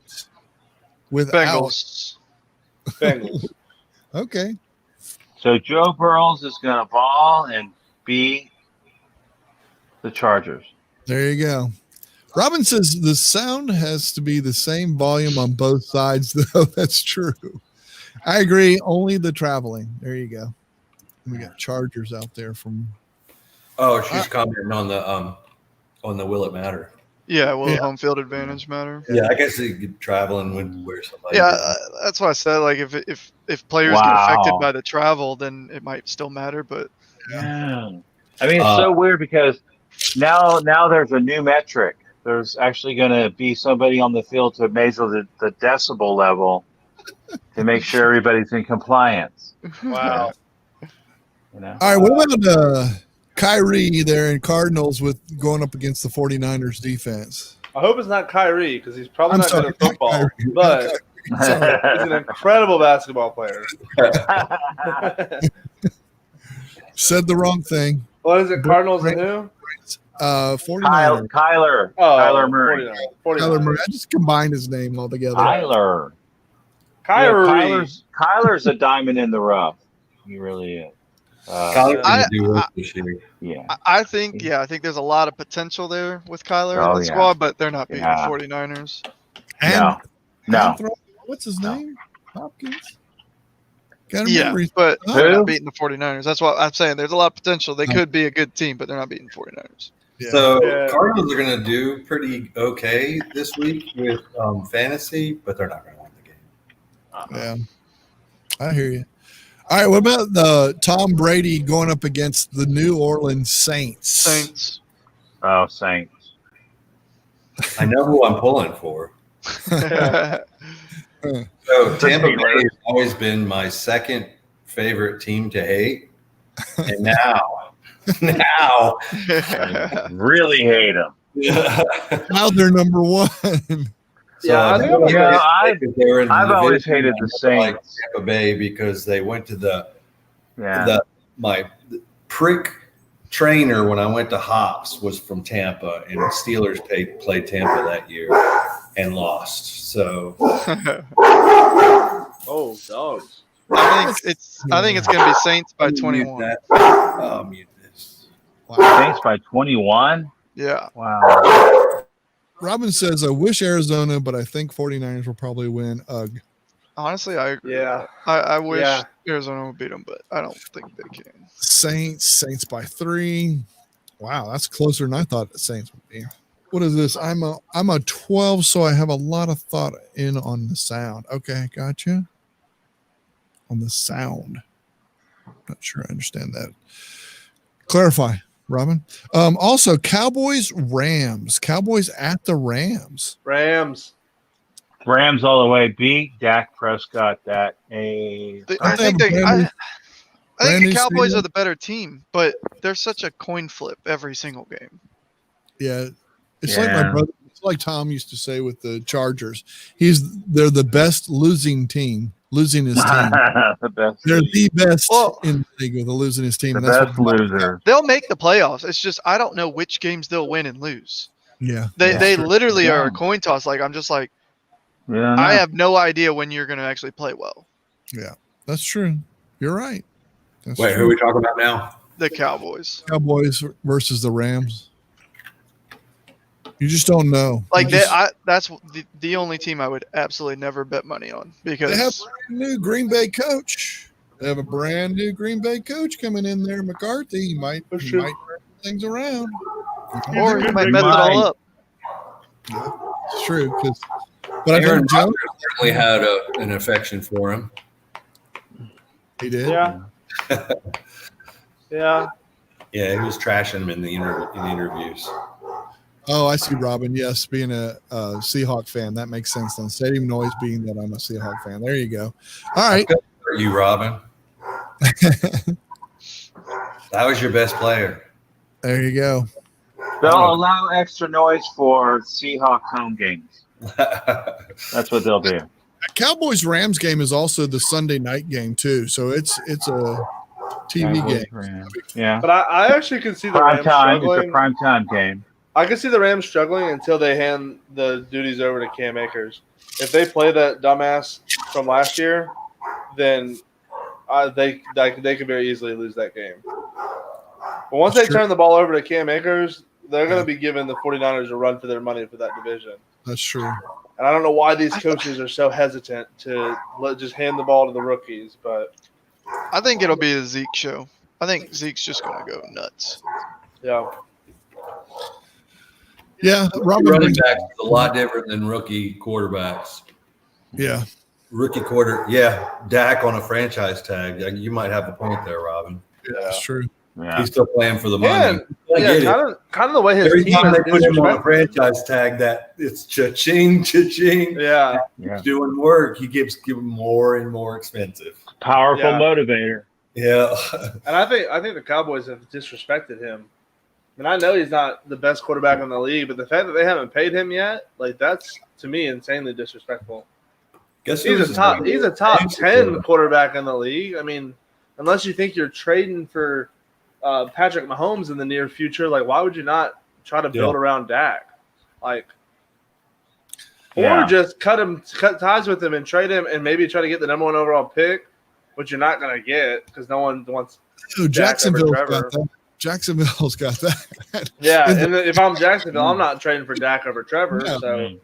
Bengals. Bengals. Okay. So Joe Burrows is going to ball and beat the Chargers. There you go. Robin says the sound has to be the same volume on both sides, though. That's true. I agree. Only the traveling. There you go. We got Chargers out there from. Oh, she's commenting on the will it matter? Yeah, will Yeah. home field advantage matter? Yeah, I guess you could traveling when where somebody. Yeah, that's why I said like if players get Wow. affected by the travel, then it might still matter. But Yeah. I mean, it's so weird because now there's a new metric. There's actually going to be somebody on the field to measure the decibel level to make sure everybody's in compliance. Wow. You know? All right. What about Kyrie there in Cardinals with going up against the 49ers defense? I hope it's not Kyrie because he's probably I'm not sorry, good at football, not Kyrie. but he's an incredible basketball player. Said the wrong thing. What is it, Cardinals and who? 49ers. Kyler Murray. 49. Kyler Murray. I just combined his name all together. Kyler. Kyrie. Kyler's a diamond in the rough. He really is. Kyler I- didn't do work this year. Yeah. I think there's a lot of potential there with Kyler Oh, in the yeah. squad, but they're not beating Yeah. the 49ers. And No. what's his name? Hopkins. Got Yeah, remember. but Who? they're not beating the 49ers. That's what I'm saying. There's a lot of potential. They could be a good team, but they're not beating 49ers. Yeah. So Yeah. Cardinals are going to do pretty okay this week with fantasy, but they're not going to win the game. Yeah, I hear you. All right, what about the Tom Brady going up against the New Orleans Saints? Saints. Oh, Saints. I know who I'm pulling for. So Tampa Bay has always been my second favorite team to hate, and now Really hate them. Now they're number one. Yeah, I think I'm I've always hated the like Saints. Tampa Bay because they went to Yeah. my prick trainer when I went to Hops was from Tampa, and Steelers played Tampa that year and lost. So Oh, dogs. I think it's gonna be Saints by 21. Mute this. Saints by 21? Yeah. Wow. Robin says, I wish Arizona, but I think 49ers will probably win. Ugh. Honestly, I agree. Yeah. I wish Yeah. Arizona would beat them, but I don't think they can. Saints by 3. Wow, that's closer than I thought the Saints would be. What is this? I'm a 12, so I have a lot of thought in on the sound. Okay, gotcha. On the sound. Not sure I understand that. Clarify, Robin. Also, Cowboys at the Rams. Rams. Rams all the way. Beat Dak Prescott that I Don't they think have a brand new- I think brand the new Cowboys stadium? are the better team, but they're such a coin flip every single game. Yeah. It's like my Yeah. brother, it's like Tom used to say with the Chargers. They're the best losing team, losing his team. the best. They're the best Well- in the league with the losing his team. The and that's best what- loser. They'll make the playoffs. It's just I don't know which games they'll win and lose. Yeah. They literally are a Yeah. coin toss. Like I'm just like Yeah. I have no idea when you're going to actually play well. That's true. You're right. That's Wait, who are true. we talking about now? The Cowboys. Cowboys versus the Rams. You just don't know. Like You just- that's the only team I would absolutely never bet money on because they have a brand new Green Bay coach. They have a brand new Green Bay coach coming in there, McCarthy. He might turn things around. or you might They mess it might. all up. It's true. But I Aaron think Jones, Rodgers certainly had an affection for him. he did. Yeah. Yeah. Yeah, he was trashing him in the interviews. Oh, I see, Robin. Yes, being a Seahawk fan, that makes sense then. Stadium noise being that I'm a Seahawk fan. There you go. All right. For you, Robin. That was your best player. There you go. They'll allow extra noise for Seahawks home games. That's what they'll do. Cowboys Rams game is also the Sunday night game too, so it's a TV game. Rams. Yeah. But I actually can see the Prime Rams time. It's a struggling. prime time game. I can see the Rams struggling until they hand the duties over to Cam Akers. If they play that dumbass from last year, then they could very easily lose that game. But once they Sure. turn the ball over to Cam Akers, they're going to be giving the 49ers a run for their money for that division. That's true. And I don't know why these coaches are so hesitant to just hand the ball to the rookies, but I think it'll be a Zeke show. I think Zeke's just going to go nuts. yeah. Yeah, Robin. Running backs is a lot different than rookie quarterbacks. Yeah, Yeah, Dak on a franchise tag. You might have a point there, Robin. that's true. Yeah. He's still playing for the money. And, I yeah, get it. kind of the way his Every team time is they put him on a disrespectful. franchise tag, that it's cha-ching, cha-ching. Yeah. Yeah. Doing work, he keeps giving more and more expensive. Powerful Yeah. motivator. Yeah. And I think the Cowboys have disrespected him. And I know he's not the best quarterback in the league, but the fact that they haven't paid him yet, like that's to me insanely disrespectful. Guess He's who's a top 10 his- quarterback in the league. I mean, unless you think you're trading for Patrick Mahomes in the near future, like why would you not try to build around Dak? Like Yeah. or just cut ties with him and trade him and maybe try to get the number 1 overall pick, which you're not gonna get because no one wants Oh, Jacksonville's Trevor. got that. Jacksonville's got that. Yeah, and if I'm Jacksonville, I'm not trading for Dak over Trevor. No. So,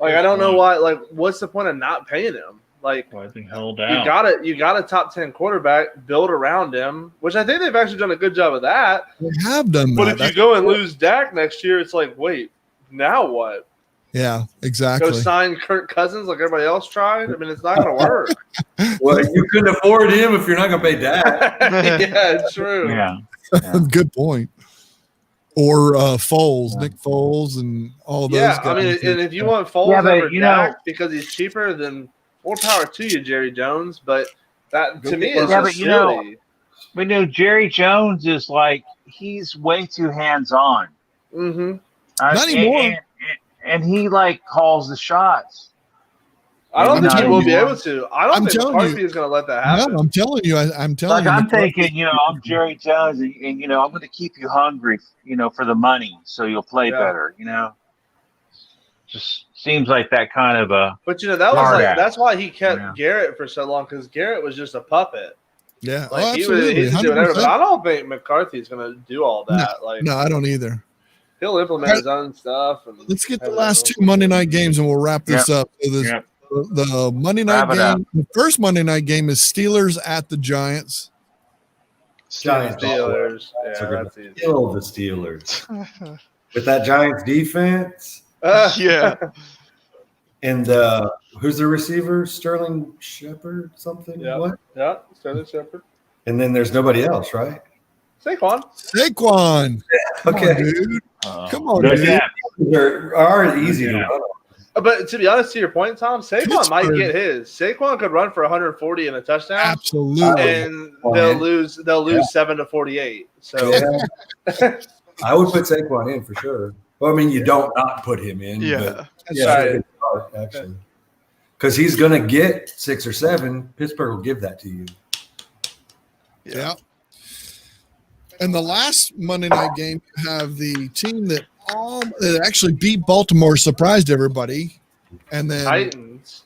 like, I don't know why. Like, what's the point of not paying him? Like, I think held you got a top 10 quarterback, build around him, which I think they've actually done a good job of that. They have done that. But if you go and lose Dak next year, it's like, wait, now what? Yeah, exactly. Go sign Kirk Cousins like everybody else tried? I mean, it's not going to work. Well, you couldn't afford him if you're not going to pay Dak. Yeah, it's true. Yeah. Good point. or Foles, Nick Foles, and all those Yeah, guys. I mean, and if you want Foles Yeah, but, over you know- Dak because he's cheaper, then more power to you, Jerry Jones. But that to me is Yeah, just but, you know, silly. But Jerry Jones is like, he's way too hands-on. Mm-hmm. Not anymore. And he like calls the shots. I don't I'm think he telling will you. be able to. I don't I'm think telling McCarthy you. is going to let that happen. No, I'm telling you. I'm telling Like you. I'm McCarthy- thinking, I'm Jerry Jones, and I'm going to keep you hungry, for the money, so you'll play Yeah. better. Just seems like that kind of a. But that was Hard like ass. that's why he kept Yeah. Garrett for so long because Garrett was just a puppet. Yeah. Like he absolutely. could do whatever. But 100%. I don't think McCarthy's going to do all that. No, I don't either. He'll implement his own stuff. And Let's get the last 2 Monday night games and we'll wrap this up. So Yep. the Monday night Wrap it up. game, the first Monday night game is Steelers at the Giants. Giants Steelers. are Yeah, gonna that's easy. kill the Steelers with that Giants defense. Yeah. And who's the receiver? Sterling Shepard, something. Yeah. What? Yeah, Sterling Shepard. And then there's nobody else, right? Saquon. Saquon. Come Okay. on, dude. Come on, Good dude. gap. They're already easy to Yeah. run on. But to be honest, to your point, Tom, Saquon might Pittsburgh. get his. Saquon could run for 140 and a touchdown, Absolutely. and they'll lose 7-48. So Yeah. I would put Saquon in for sure. Well, I mean, you don't not put him in. Yeah. But That's yeah, right. good start, actually. Because he's going to get 6 or 7. Pittsburgh will give that to you. Yeah. And the last Monday night game, you have the team that actually beat Baltimore, surprised everybody. And then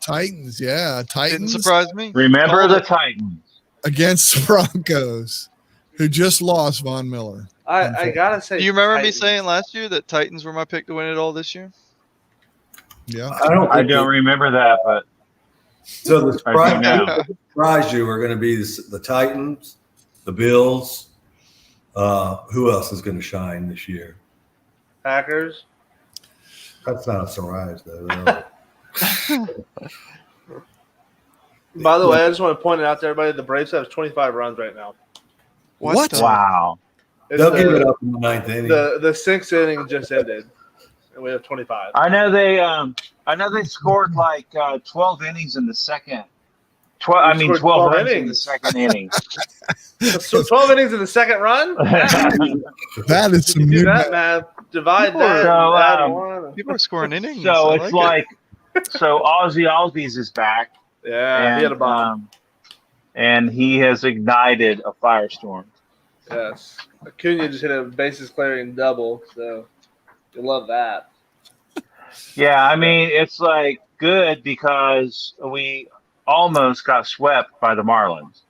Titans, yeah. Didn't Titans surprise me. Remember the Titans. against the Broncos, who just lost Von Miller. I gotta say, Do you remember me Titans. saying last year that Titans were my pick to win it all this year? Yeah. I don't remember that, but So the I do now. surprise you are going to be the Titans, the Bills. Who else is going to shine this year? Packers. That's not a surprise, though. By the way, I just want to point it out to everybody: the Braves have 25 runs right now. What? the- wow. It's They'll give it up in the 9th inning. The 6th inning just ended, and we have 25. I know they scored like 12 innings in the second. 12 scored 12 12 runs in the innings. second inning. So 12 innings in the second run. That is some You do new that math. Divide People that. are- and add So, one. People are scoring innings. So I it's like so Ozzy's is back. Yeah, he had a bomb. And he has ignited a firestorm. Yes. Acuna just hit a bases clearing double, so you love that. Yeah, I mean it's like good because we almost got swept by the Marlins.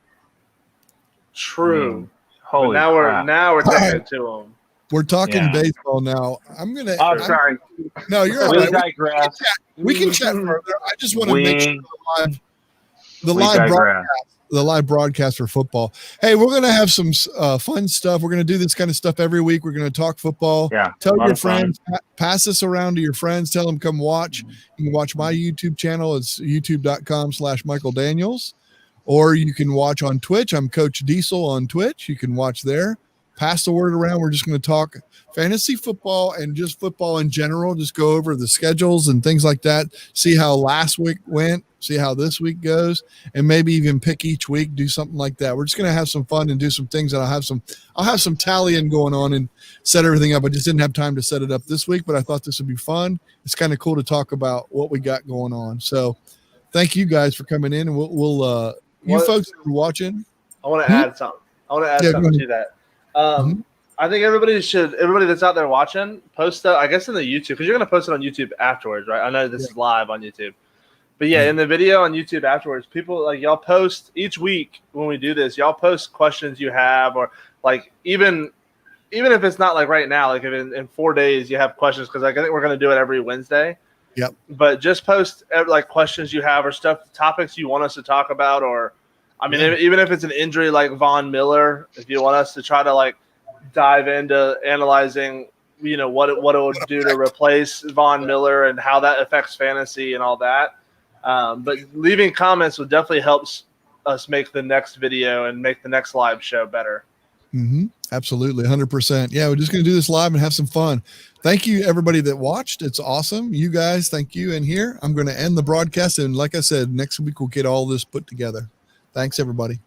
True. But Holy now crap. we're taking it to them. We're talking Yeah. baseball now. I'm gonna. I'm sorry. No, you're all We right. digress. We can chat further. I just want to make sure the we live digress. broadcast for football. Hey, we're gonna have some fun stuff. We're gonna do this kind of stuff every week. We're gonna talk football. Yeah. Tell a lot your of fun. friends, pass this around to your friends. Tell them come watch. You can watch my YouTube channel. It's youtube.com/Michael Daniels, or you can watch on Twitch. I'm Coach Diesel on Twitch. You can watch there. Pass the word around. We're just going to talk fantasy football and just football in general. Just go over the schedules and things like that. See how last week went. See how this week goes, and maybe even pick each week. Do something like that. We're just going to have some fun and do some things. And I'll have some tallying going on and set everything up. I just didn't have time to set it up this week, but I thought this would be fun. It's kind of cool to talk about what we got going on. So, thank you guys for coming in, and we'll you What- folks that are watching. I want to add something. Yeah, go something ahead. to that. Mhm. I think everybody that's out there watching, post that, I guess, in the YouTube, because you're going to post it on YouTube afterwards, right? I know this is live on YouTube. But yeah, in the video on YouTube afterwards, people like y'all post each week when we do this, y'all post questions you have, or like even if it's not like right now, like if in 4 days you have questions, because I think we're going to do it every Wednesday. Yep. But just post like questions you have or topics you want us to talk about, or I mean, even if it's an injury like Von Miller, if you want us to try to like dive into analyzing, what it would do to replace Von Miller and how that affects fantasy and all that. But leaving comments would definitely help us make the next video and make the next live show better. Absolutely. 100%. Yeah. We're just going to do this live and have some fun. Thank you, everybody that watched. It's awesome. You guys, thank you. And here, I'm going to end the broadcast. And like I said, next week we'll get all this put together. Thanks, everybody.